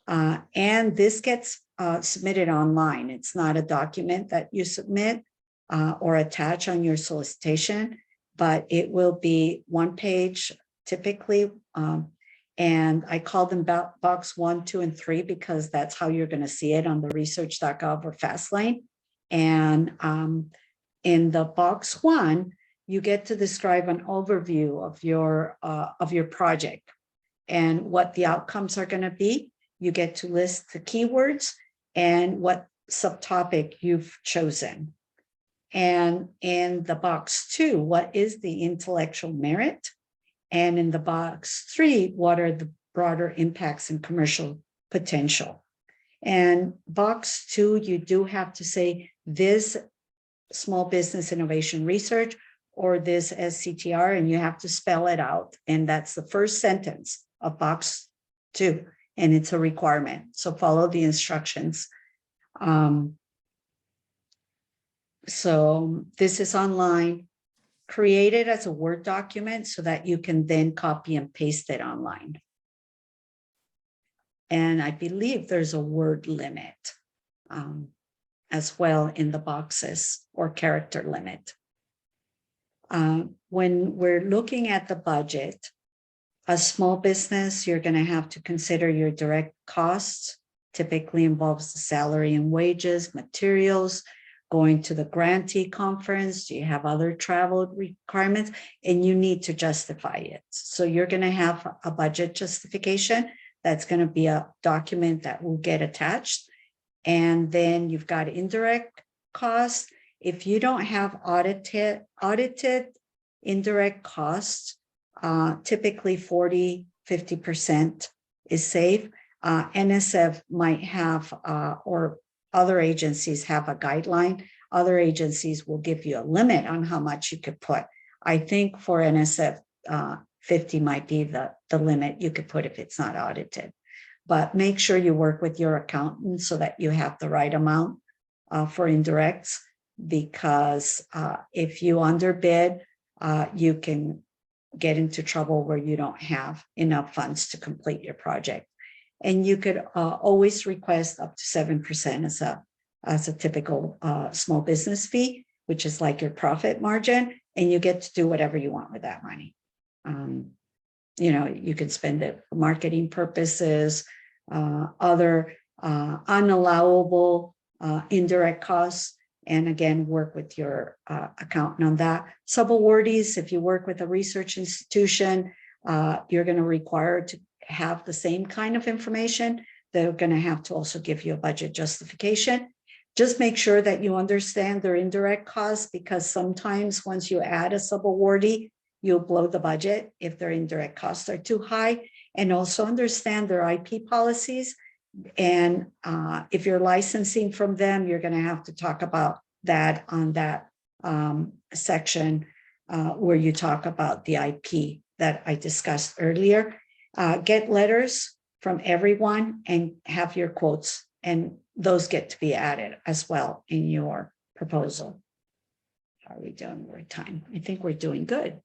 Speaker 2: And this gets submitted online. It's not a document that you submit or attach on your solicitation, but it will be 1 page typically. And I call them box 1, 2, and 3 because that's how you're going to see it on the research.gov or Fastlane. And in the box 1, you get to describe an overview of your project and what the outcomes are going to be. You get to list the keywords and what subtopic you've chosen. And in the box 2, what is the intellectual merit? And in the box 3, what are the broader impacts and commercial potential? And box 2, you do have to say this small business innovation research or this STTR, and you have to spell it out. And that's the first sentence of box 2, and it's a requirement. So follow the instructions. So this is online. Create it as a Word document so that you can then copy and paste it online. And I believe there's a word limit as well in the boxes, or character limit. When we're looking at the budget, a small business, you're going to have to consider your direct costs. Typically involves the salary and wages, materials, going to the grantee conference. Do you have other travel requirements? And you need to justify it. So you're going to have a budget justification. That's going to be a document that will get attached. And then you've got indirect costs. If you don't have audited indirect costs, typically 40–50% is safe. NSF might have, or other agencies have a guideline. Other agencies will give you a limit on how much you could put. I think for NSF, 50 might be the limit you could put if it's not audited. But make sure you work with your accountant so that you have the right amount for indirects, because if you underbid, you can get into trouble where you don't have enough funds to complete your project. And you could always request up to 7% as a typical small business fee, which is like your profit margin, and you get to do whatever you want with that money. You know, you can spend it for marketing purposes, other unallowable indirect costs, and again, work with your accountant on that. Subawardees, if you work with a research institution, you're going to require to have the same kind of information. They're going to have to also give you a budget justification. Just make sure that you understand their indirect costs, because sometimes once you add a subawardee, you'll blow the budget if their indirect costs are too high. And also understand their IP policies, And if you're licensing from them, you're going to have to talk about that on that section where you talk about the IP that I discussed earlier. Get letters from everyone and have your quotes, and those get to be added as well in your proposal. How are we doing with time? I think we're doing good.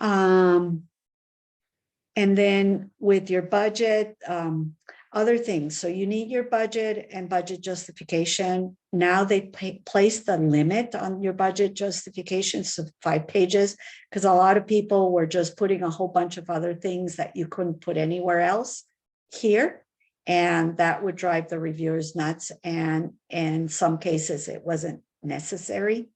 Speaker 2: And then with your budget, other things. So you need your budget and budget justification. Now they place the limit on your budget justification, so 5 pages, because a lot of people were just putting a whole bunch of other things that you couldn't put anywhere else here. And that would drive the reviewers nuts. And in some cases, it wasn't necessary.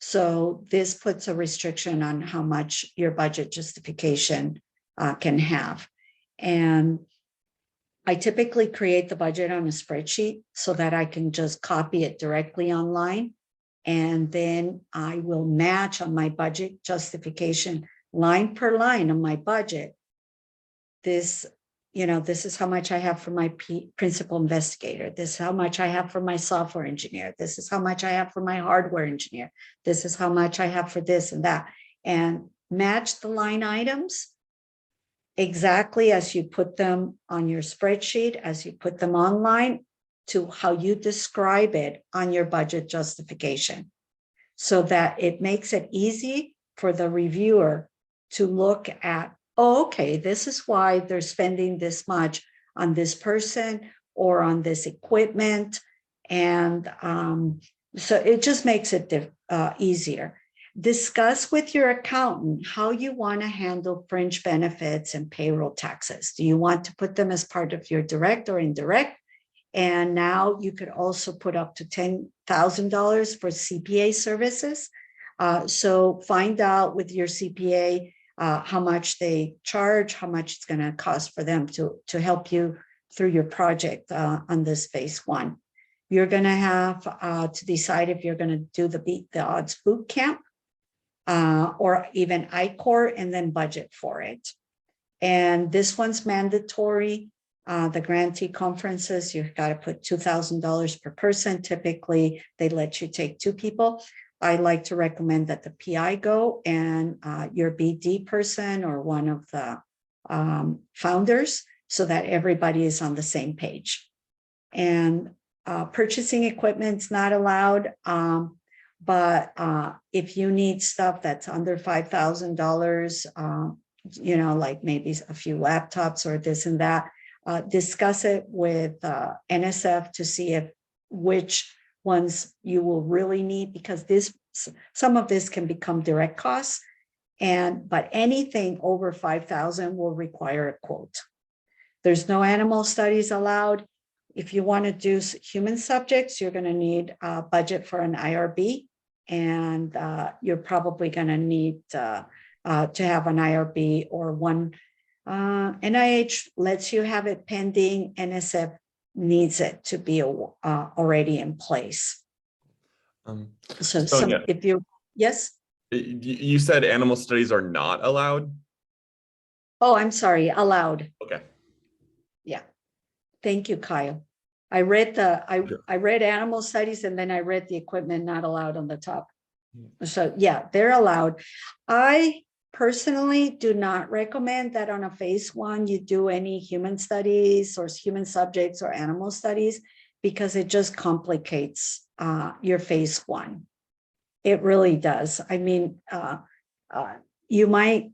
Speaker 2: So this puts a restriction on how much your budget justification can have. And I typically create the budget on a spreadsheet so that I can just copy it directly online. And then I will match on my budget justification line per line on my budget. This, this is how much I have for my principal investigator. This is how much I have for my software engineer. This is how much I have for my hardware engineer. This is how much I have for this and that. And match the line items exactly as you put them on your spreadsheet, as you put them online, to how you describe it on your budget justification, so that it makes it easy for the reviewer to look at, oh, okay, this is why they're spending this much on this person or on this equipment. And so it just makes it easier. Discuss with your accountant how you want to handle fringe benefits and payroll taxes. Do you want to put them as part of your direct or indirect? And now you could also put up to $10,000 for CPA services. So find out with your CPA how much they charge, how much it's going to cost for them to help you through your project on this phase 1. You're going to have to decide if you're going to do the Beat the Odds boot camp. Or even I-Core, and then budget for it. And this one's mandatory. The grantee conferences, you've got to put $2,000 per person. Typically, they let you take 2 people. I like to recommend that the PI go and your BD person or one of the founders, so that everybody is on the same page. And purchasing equipment's not allowed. But if you need stuff that's under $5,000, like maybe a few laptops or this and that, discuss it with NSF to see which ones you will really need, because some of this can become direct costs, but anything over 5,000 will require a quote. There's no animal studies allowed. If you want to do human subjects, you're going to need a budget for an IRB, and you're probably going to need to have an IRB or one. NIH lets you have it pending. NSF needs it to be already in place. If you, yes?
Speaker 1: You said animal studies are not allowed?
Speaker 2: Oh, I'm sorry, allowed.
Speaker 1: Okay.
Speaker 2: Yeah. Thank you, Kyle. I read I read animal studies, and then I read the equipment not allowed on the top. So yeah, they're allowed. I personally do not recommend that on a phase 1 you do any human studies or human subjects or animal studies, because it just complicates your phase 1. It really does. I mean, you might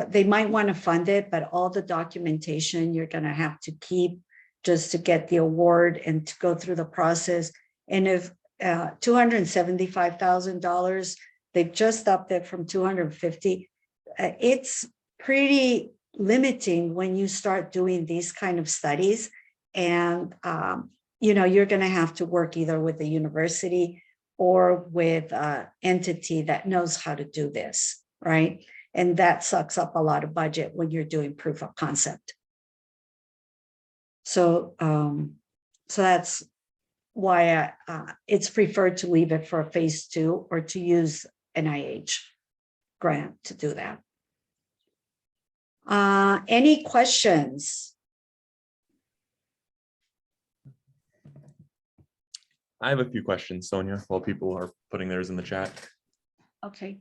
Speaker 2: they might want to fund it, but all the documentation you're going to have to keep just to get the award and to go through the process. And if $275,000, they've just upped it from 250. It's pretty limiting when you start doing these kind of studies. And, you're going to have to work either with the university or with an entity that knows how to do this, right? And that sucks up a lot of budget when you're doing proof of concept. So, so that's why it's preferred to leave it for a phase 2 or to use NIH grant to do that. Any questions?
Speaker 1: I have a few questions, Sonia, while people are putting theirs in the chat.
Speaker 2: Okay.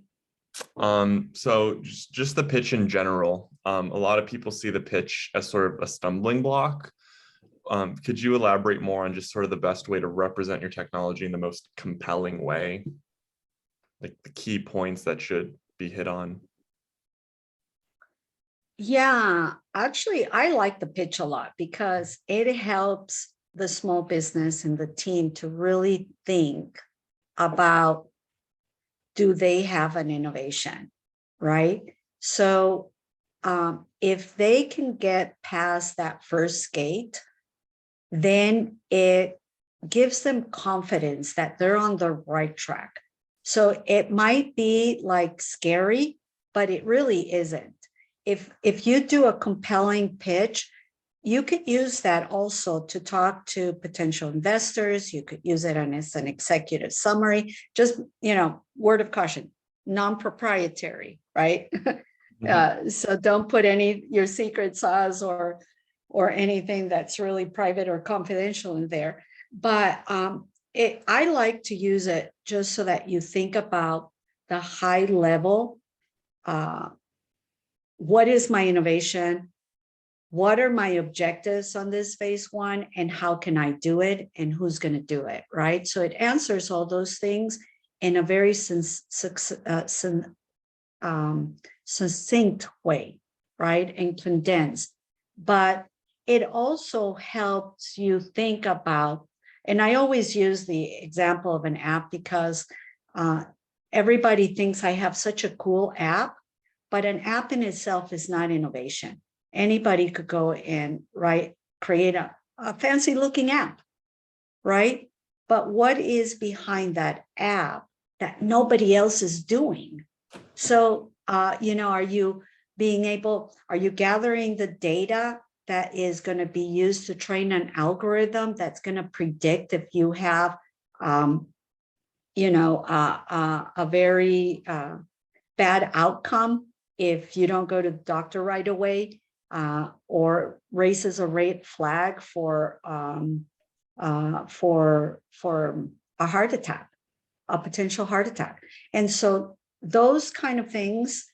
Speaker 1: So just the pitch in general. A lot of people see the pitch as sort of a stumbling block. Could you elaborate more on just sort of the best way to represent your technology in the most compelling way? Like the key points that should be hit on.
Speaker 2: Yeah, actually, I like the pitch a lot because it helps the small business and the team to really think about, do they have an innovation, right? So if they can get past that first gate, then it gives them confidence that they're on the right track. So it might be like scary, but it really isn't. If you do a compelling pitch, you could use that also to talk to potential investors. You could use it as an executive summary. Just, word of caution, non-proprietary, right? So don't put your secret sauce or anything that's really private or confidential in there. But I like to use it just so that you think about the high level. What is my innovation? What are my objectives on this phase one, and how can I do it, and who's going to do it, right? So it answers all those things in a very succinct way, right, and condensed. But it also helps you think about, and I always use the example of an app because everybody thinks I have such a cool app, but an app in itself is not innovation. Anybody could go and create a fancy looking app, right? But what is behind that app that nobody else is doing? So, are you gathering the data that is going to be used to train an algorithm that's going to predict if you have, a very bad outcome if you don't go to the doctor right away, or raises a red flag for a heart attack, a potential heart attack. And so those kind of things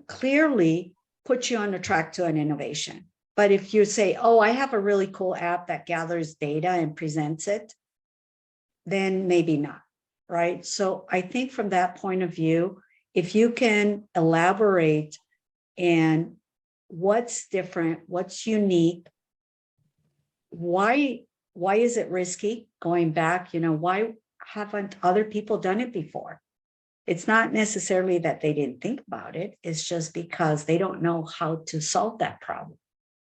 Speaker 2: clearly put you on the track to an innovation. But if you say, oh, I have a really cool app that gathers data and presents it, then maybe not, right? So I think from that point of view, if you can elaborate and what's different, what's unique, why is it risky? Going back, why haven't other people done it before? It's not necessarily that they didn't think about it. It's just because they don't know how to solve that problem,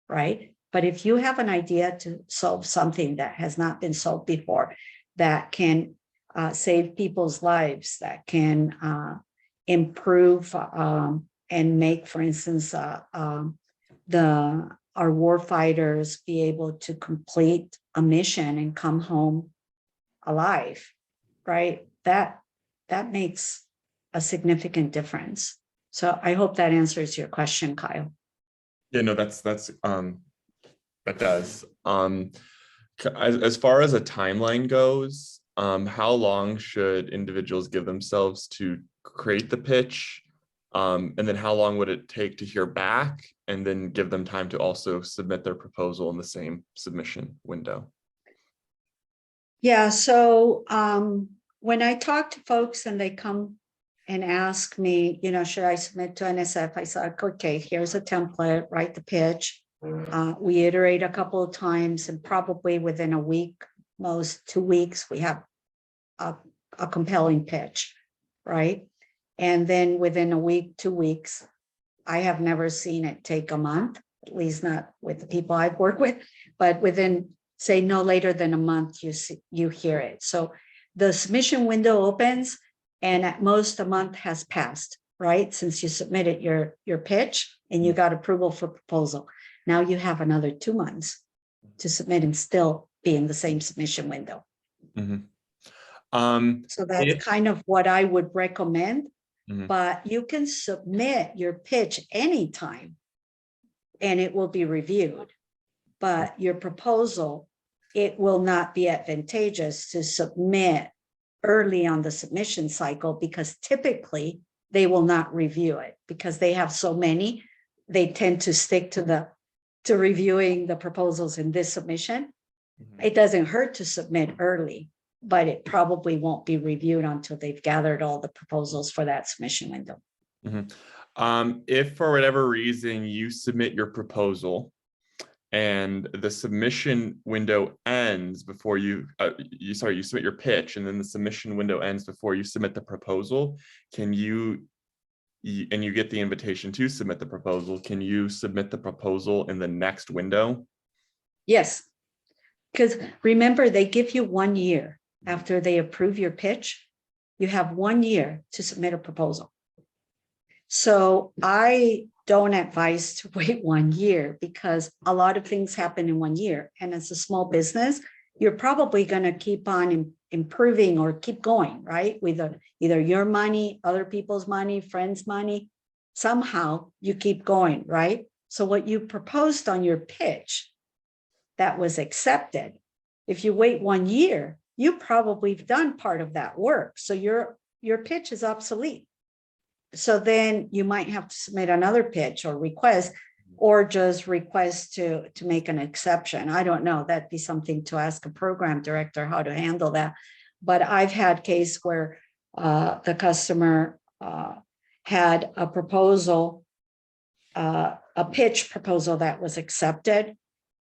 Speaker 2: right? But if you have an idea to solve something that has not been solved before, that can save people's lives, that can improve and make, for instance, our warfighters be able to complete a mission and come home alive, right? That makes a significant difference. So I hope that answers your question, Kyle.
Speaker 1: Yeah, no, that does. As far as a timeline goes, how long should individuals give themselves to create the pitch? And then how long would it take to hear back, and then give them time to also submit their proposal in the same submission window?
Speaker 2: Yeah, so when I talk to folks and they come and ask me, should I submit to NSF? I said, okay, here's a template, write the pitch. We iterate a couple of times, and probably within a week, most 2 weeks, we have a compelling pitch, right? And then within a week, 2 weeks, I have never seen it take a month, at least not with the people I've worked with, but within, say, no later than a month, you hear it. So the submission window opens, and at most a month has passed, right? Since you submitted your pitch and you got approval for proposal. Now you have another 2 months to submit and still be in the same submission window.
Speaker 1: Mm-hmm.
Speaker 2: So that's kind of what I would recommend.
Speaker 1: Mm-hmm.
Speaker 2: But you can submit your pitch anytime and it will be reviewed. But your proposal it will not be advantageous to submit early on the submission cycle, because typically they will not review it because they have so many. They tend to stick to reviewing the proposals in this submission. It doesn't hurt to submit early, but it probably won't be reviewed until they've gathered all the proposals for that submission window.
Speaker 1: If for whatever reason you submit your proposal and the submission window ends before you submit your pitch, and then the submission window ends before you submit the proposal, and you get the invitation to submit the proposal, can you submit the proposal in the next window?
Speaker 2: Yes, because remember, they give you 1 year after they approve your pitch. You have 1 year to submit a proposal. So I don't advise to wait 1 year, because a lot of things happen in 1 year. And as a small business, you're probably going to keep on improving or keep going, right? With either your money, other people's money, friends' money. Somehow you keep going, right? So what you proposed on your pitch that was accepted, if you wait 1 year, you probably have done part of that work. So your pitch is obsolete. So then you might have to submit another pitch or request, or just request to make an exception. I don't know. That'd be something to ask a program director how to handle that. But I've had case where the customer had a proposal, a pitch proposal that was accepted,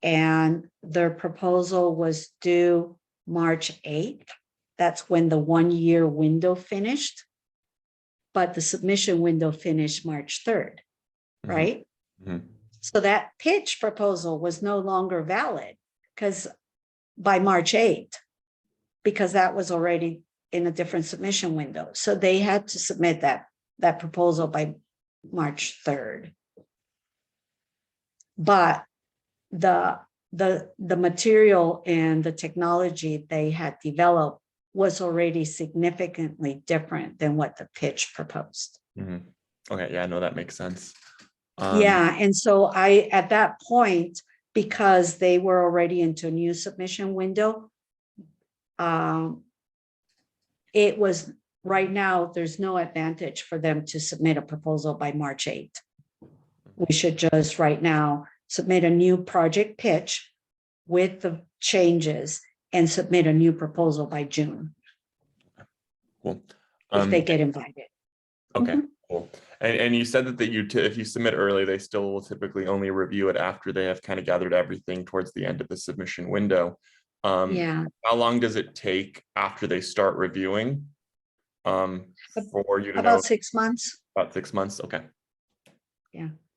Speaker 2: and their proposal was due March 8th. That's when the 1 year window finished. But the submission window finished March 3rd, right? So that pitch proposal was no longer valid because by March 8th, because that was already in a different submission window. So they had to submit that proposal by March 3rd. But the material and the technology they had developed was already significantly different than what the pitch proposed.
Speaker 1: Okay, yeah, no, that makes sense.
Speaker 2: Yeah, and so at that point, because they were already into a new submission window, it was right now, there's no advantage for them to submit a proposal by March 8th. We should just right now submit a new project pitch with the changes and submit a new proposal by June.
Speaker 1: Cool.
Speaker 2: If they get invited.
Speaker 1: Okay, cool. And you said that if you submit early, they still will typically only review it after they have kind of gathered everything towards the end of the submission window.
Speaker 2: Yeah.
Speaker 1: How long does it take after they start reviewing for you to know?
Speaker 2: About 6 months.
Speaker 1: About 6 months. Okay.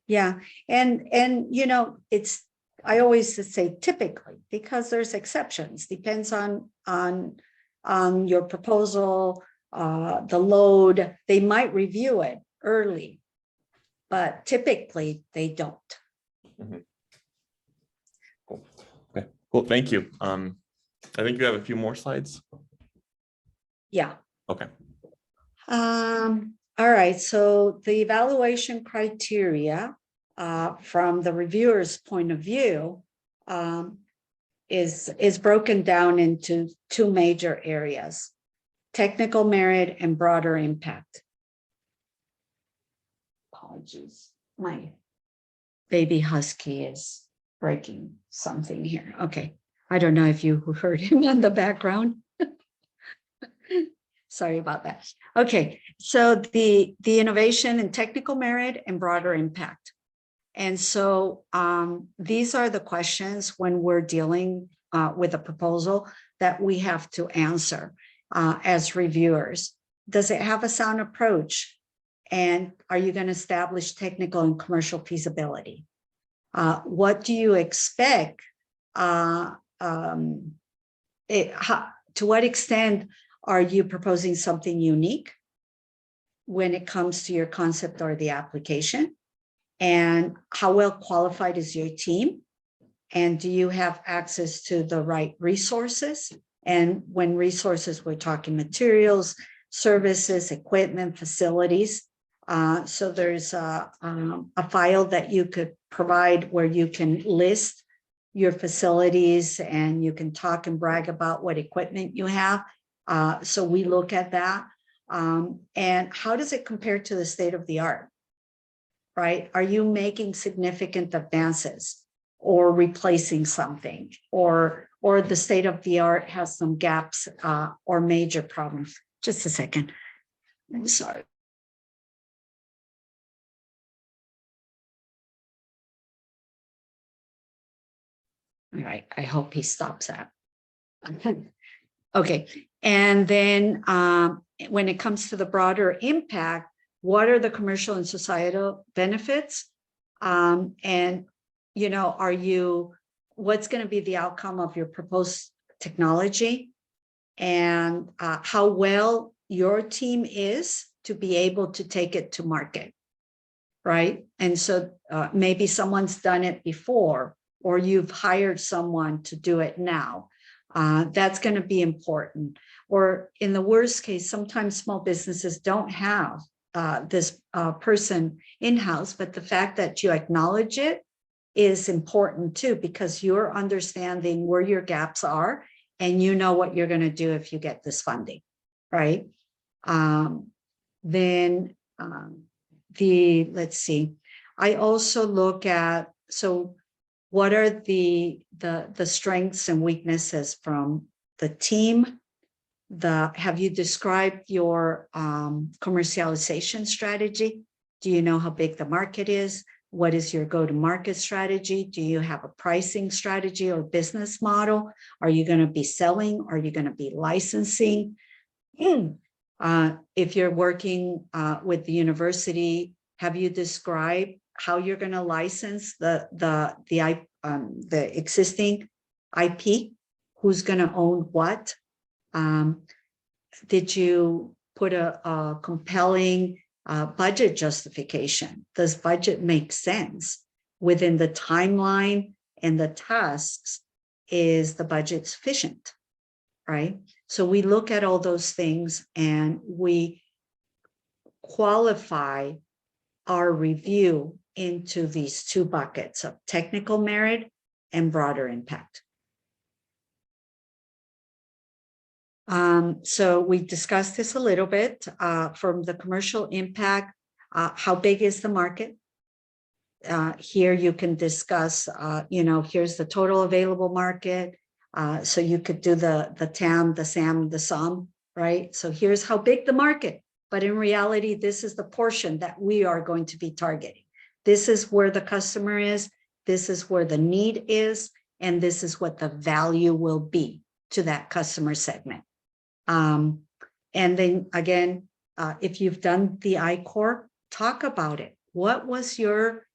Speaker 2: Yeah. And you know, I always say typically, because there's exceptions, depends on your proposal, the load. They might review it early, but typically they don't.
Speaker 1: Cool. Okay, cool. Thank you. I think you have a few more slides.
Speaker 2: Yeah.
Speaker 1: Okay.
Speaker 2: All right. So the evaluation criteria from the reviewer's point of view is broken down into two major areas: technical merit and broader impact. Apologies, my baby husky is breaking something here. Okay, I don't know if you heard him in the background. Sorry about that. Okay, so the innovation and technical merit and broader impact. And so these are the questions when we're dealing with a proposal that we have to answer as reviewers. Does it have a sound approach? And are you going to establish technical and commercial feasibility? What do you expect? To what extent are you proposing something unique when it comes to your concept or the application? And how well qualified is your team? And do you have access to the right resources? And when resources, we're talking materials, services, equipment, facilities. So there's a file that you could provide where you can list your facilities, and you can talk and brag about what equipment you have. So we look at that. And how does it compare to the state of the art? Right? Are you making significant advances or replacing something, or the state of the art has some gaps or major problems? Just a second. I'm sorry. All right, I hope he stops that. Okay, and then when it comes to the broader impact, what are the commercial and societal benefits? And, you know, what's going to be the outcome of your proposed technology, and how well your team is to be able to take it to market, right? And so maybe someone's done it before, or you've hired someone to do it now. That's going to be important. Or in the worst case, sometimes small businesses don't have this person in-house, but the fact that you acknowledge it is important too, because you're understanding where your gaps are, and you know what you're going to do if you get this funding, right? Let's see, I also look at, so what are the strengths and weaknesses from the team? Have you described your commercialization strategy? Do you know how big the market is? What is your go-to-market strategy? Do you have a pricing strategy or business model? Are you going to be selling? Are you going to be licensing? If you're working with the university, have you described how you're going to license the existing IP? Who's going to own what? Did you put a compelling budget justification? Does budget make sense within the timeline and the tasks? Is the budget sufficient, right? So we look at all those things, and we qualify our review into these two buckets of technical merit and broader impact. So we discussed this a little bit from the commercial impact. How big is the market? Here you can discuss, here's the total available market. So you could do the TAM, the SAM, the SUM, right? So here's how big the market, but in reality, this is the portion that we are going to be targeting. This is where the customer is, this is where the need is, and this is what the value will be to that customer segment. And then again, if you've done the I-Corp, talk about it. What was your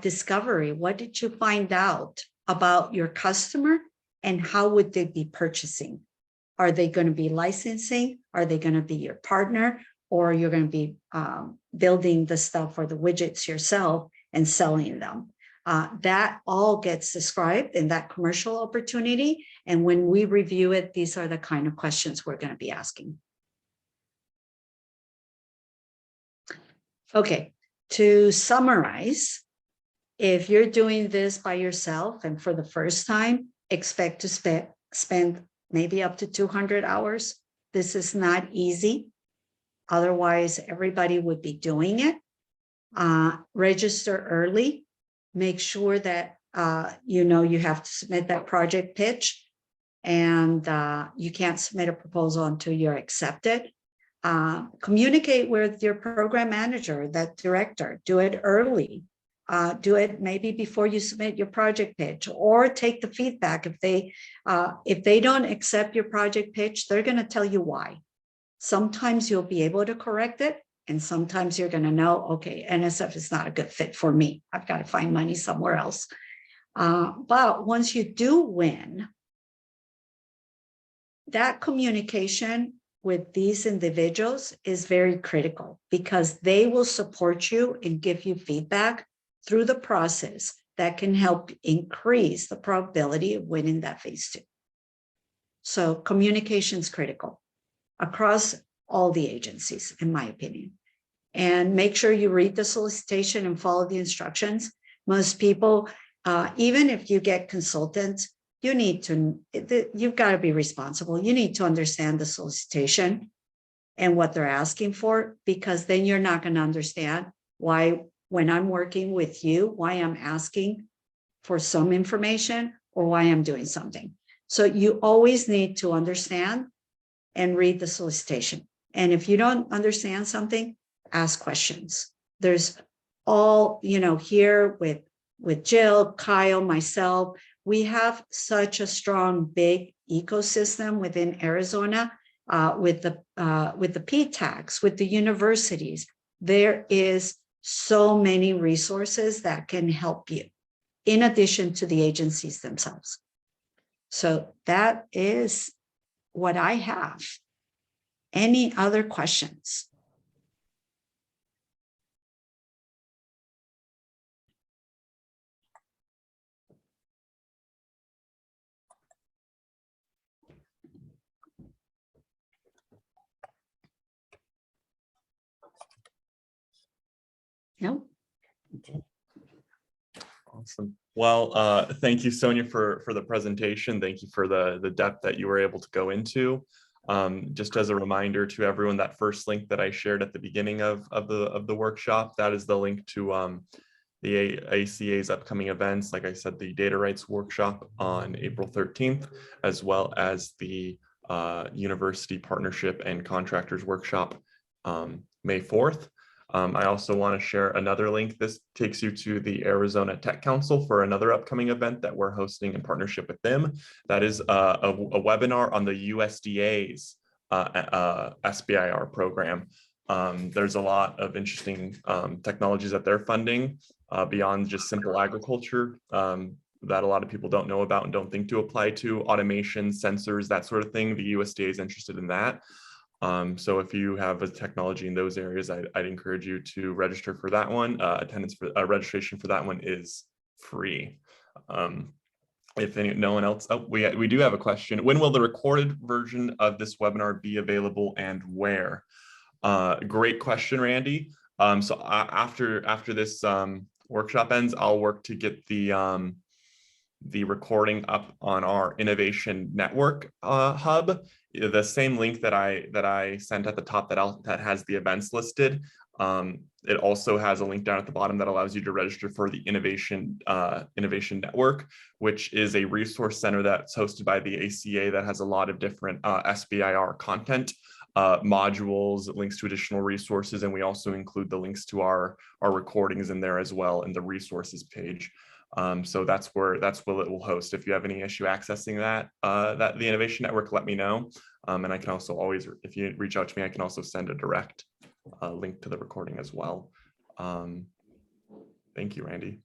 Speaker 2: discovery? What did you find out about your customer, and how would they be purchasing? Are they going to be licensing? Are they going to be your partner? Or you're going to be building the stuff or the widgets yourself and selling them? That all gets described in that commercial opportunity. And when we review it, these are the kind of questions we're going to be asking. Okay, to summarize, if you're doing this by yourself and for the first time, expect to spend maybe up to 200 hours. This is not easy. Otherwise, everybody would be doing it. Register early. Make sure that you have to submit that project pitch, and you can't submit a proposal until you're accepted. Communicate with your program manager, that director. Do it early. Do it maybe before you submit your project pitch, or take the feedback. If they don't accept your project pitch, they're going to tell you why. Sometimes you'll be able to correct it, and sometimes you're going to know, okay, NSF is not a good fit for me. I've got to find money somewhere else. But once you do win, that communication with these individuals is very critical, because they will support you and give you feedback through the process that can help increase the probability of winning that phase 2. So communication is critical across all the agencies, in my opinion. And make sure you read the solicitation and follow the instructions. Most people even if you get consultants, you've got to be responsible. You need to understand the solicitation and what they're asking for, because then you're not going to understand why, when I'm working with you, why I'm asking for some information or why I'm doing something. So you always need to understand and read the solicitation. And if you don't understand something, ask questions. There's all, here with Jill, Kyle, myself, we have such a strong, big ecosystem within Arizona with the PTACs, with the universities. There is so many resources that can help you in addition to the agencies themselves. So that is what I have. Any other questions? No.
Speaker 1: Awesome. Well, thank you, Sonia, for the presentation. Thank you for the depth that you were able to go into. Just as a reminder to everyone, that first link that I shared at the beginning of the workshop, that is the link to the ACA's upcoming events. Like I said, the data rights workshop on April 13th, as well as the university partnership and contractors workshop May 4th. I also want to share another link. This takes you to the Arizona Tech Council for another upcoming event that we're hosting in partnership with them. That is a webinar on the USDA's SBIR program. There's a lot of interesting technologies that they're funding beyond just simple agriculture that a lot of people don't know about and don't think to apply to. Automation, sensors, that sort of thing. The USDA is interested in that. So if you have a technology in those areas, I'd encourage you to register for that one. Registration for that one is free. If no one else, we do have a question. When will the recorded version of this webinar be available and where? Great question, Randy. So after this workshop ends, I'll work to get the recording up on our Innovation Network hub. The same link that I sent at the top that has the events listed. It also has a link down at the bottom that allows you to register for the Innovation Network, which is a resource center that's hosted by the ACA that has a lot of different SBIR content, modules, links to additional resources, and we also include the links to our recordings in there as well in the resources page. So that's what it will host. If you have any issue accessing the Innovation Network, let me know. And I can also always, if you reach out to me, I can also send a direct link to the recording as well. Thank you, Randy.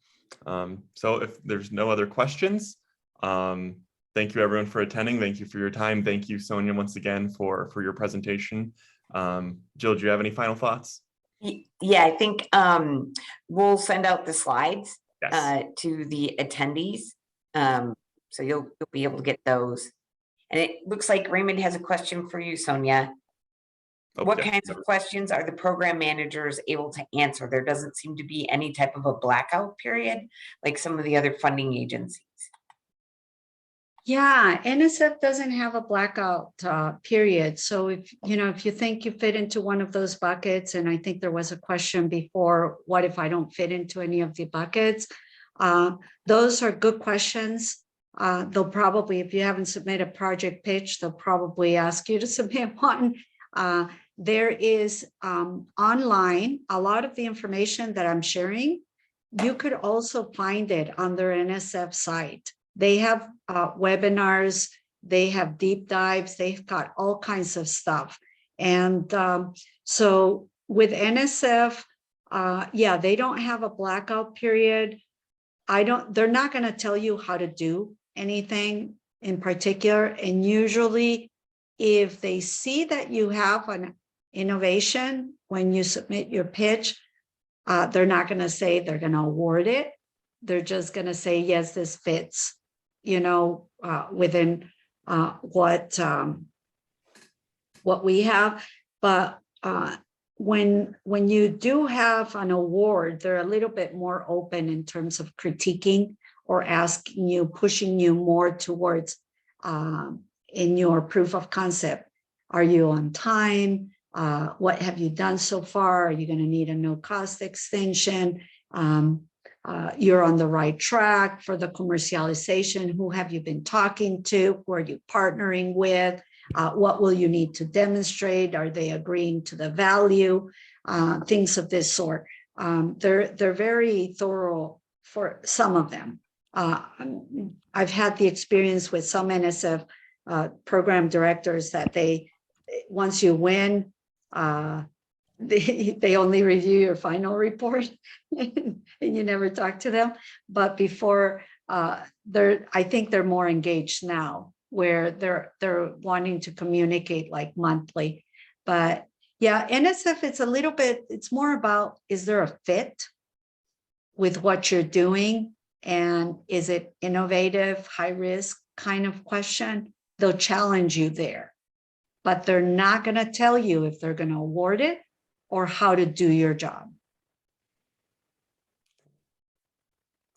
Speaker 1: So if there's no other questions, thank you everyone for attending. Thank you for your time. Thank you, Sonia, once again for your presentation. Jill, do you have any final thoughts?
Speaker 3: Yeah, I think we'll send out the slides.
Speaker 1: Yes.
Speaker 3: To the attendees. So you'll be able to get those. And it looks like Raymond has a question for you, Sonia. What kinds of questions are the program managers able to answer? There doesn't seem to be any type of a blackout period like some of the other funding agencies.
Speaker 2: Yeah, NSF doesn't have a blackout period. So if you think you fit into one of those buckets, and I think there was a question before, what if I don't fit into any of the buckets? Those are good questions. They'll probably, if you haven't submitted a project pitch, they'll probably ask you to submit one. There is online, a lot of the information that I'm sharing, you could also find it on their NSF site. They have webinars, they have deep dives, they've got all kinds of stuff. And so with NSF, yeah, they don't have a blackout period. They're not going to tell you how to do anything in particular. And usually if they see that you have an innovation when you submit your pitch, they're not going to say they're going to award it. They're just going to say, yes, this fits, within what we have. But when you do have an award, they're a little bit more open in terms of critiquing or asking you, pushing you more towards in your proof of concept. Are you on time? What have you done so far? Are you going to need a no cost extension? You're on the right track for the commercialization. Who have you been talking to? Who are you partnering with? What will you need to demonstrate? Are they agreeing to the value? Things of this sort. They're very thorough for some of them. I've had the experience with some NSF program directors that once you win, they only review your final report and you never talk to them. But before, I think they're more engaged now, where they're wanting to communicate like monthly. But yeah, NSF, it's more about, is there a fit with what you're doing? And is it innovative, high risk kind of question? They'll challenge you there, but they're not going to tell you if they're going to award it or how to do your job.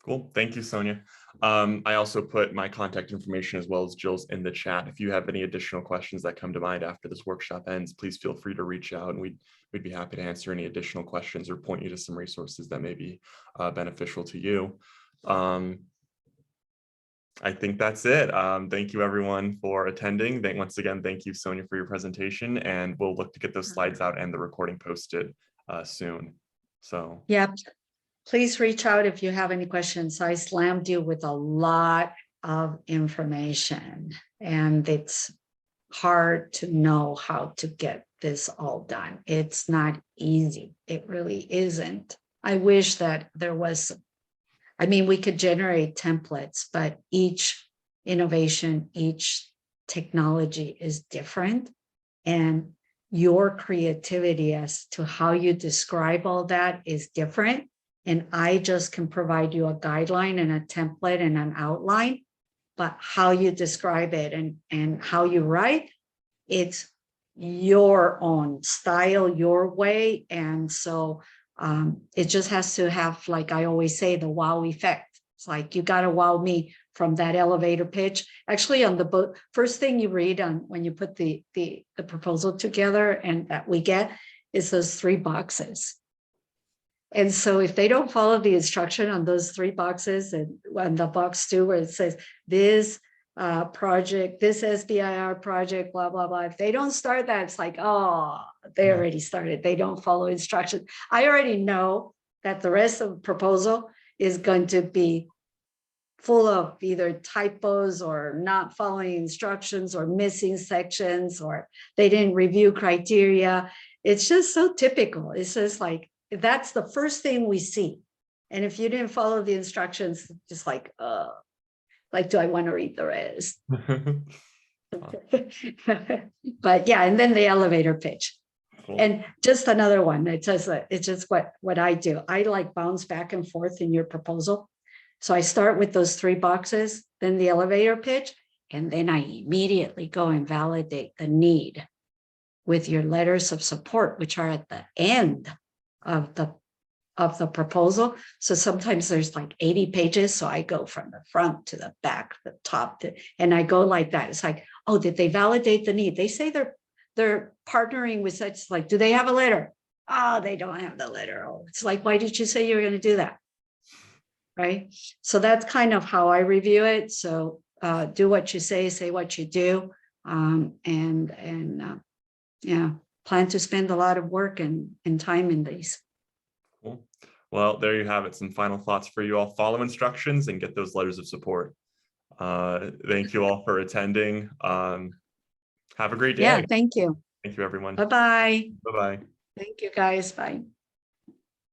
Speaker 1: Cool. Thank you, Sonia. I also put my contact information as well as Jill's in the chat. If you have any additional questions that come to mind after this workshop ends, please feel free to reach out, and we'd be happy to answer any additional questions or point you to some resources that may be beneficial to you. I think that's it. Thank you everyone for attending. Once again, thank you, Sonia, for your presentation, and we'll look to get those slides out and the recording posted soon. So
Speaker 2: yeah, please reach out if you have any questions. I slammed you with a lot of information, and it's hard to know how to get this all done. It's not easy. It really isn't. I wish that there was, I mean, we could generate templates, but each innovation, each technology is different, and your creativity as to how you describe all that is different. And I just can provide you a guideline and a template and an outline, but how you describe it and how you write, it's your own style, your way. And so it just has to have, like I always say, the wow effect. It's like, you got to wow me from that elevator pitch. Actually, on the book, first thing you read on when you put the proposal together, and that we get, is those 3 boxes. And so if they don't follow the instruction on those 3 boxes, and on the box 2 where it says this project, this SBIR project, blah, blah, blah. If they don't start that, it's like, oh, they already started. They don't follow instructions. I already know that the rest of the proposal is going to be full of either typos or not following instructions or missing sections, or they didn't review criteria. It's just so typical. It's just like, that's the first thing we see. And if you didn't follow the instructions, just like do I want to read the rest? But yeah, and then the elevator pitch. Cool. And just another one, it says that it's just what I do. I like bounce back and forth in your proposal. So I start with those 3 boxes, then the elevator pitch, and then I immediately go and validate the need with your letters of support, which are at the end of the proposal. So sometimes there's like 80 pages. So I go from the front to the back, the top, and I go like that. It's like, oh, did they validate the need? They say they're partnering with such, like, do they have a letter? Oh, they don't have the letter. Oh, it's like, why did you say you were going to do that? Right. So that's kind of how I review it. So do what you say what you do. Yeah. Plan to spend a lot of work and time in these.
Speaker 1: Cool. Well, there you have it. Some final thoughts for you all. Follow instructions and get those letters of support. Thank you all for attending. Have a great day.
Speaker 2: Yeah, thank you.
Speaker 1: Thank you, everyone.
Speaker 2: Bye-bye.
Speaker 1: Bye-bye.
Speaker 2: Thank you, guys. Bye.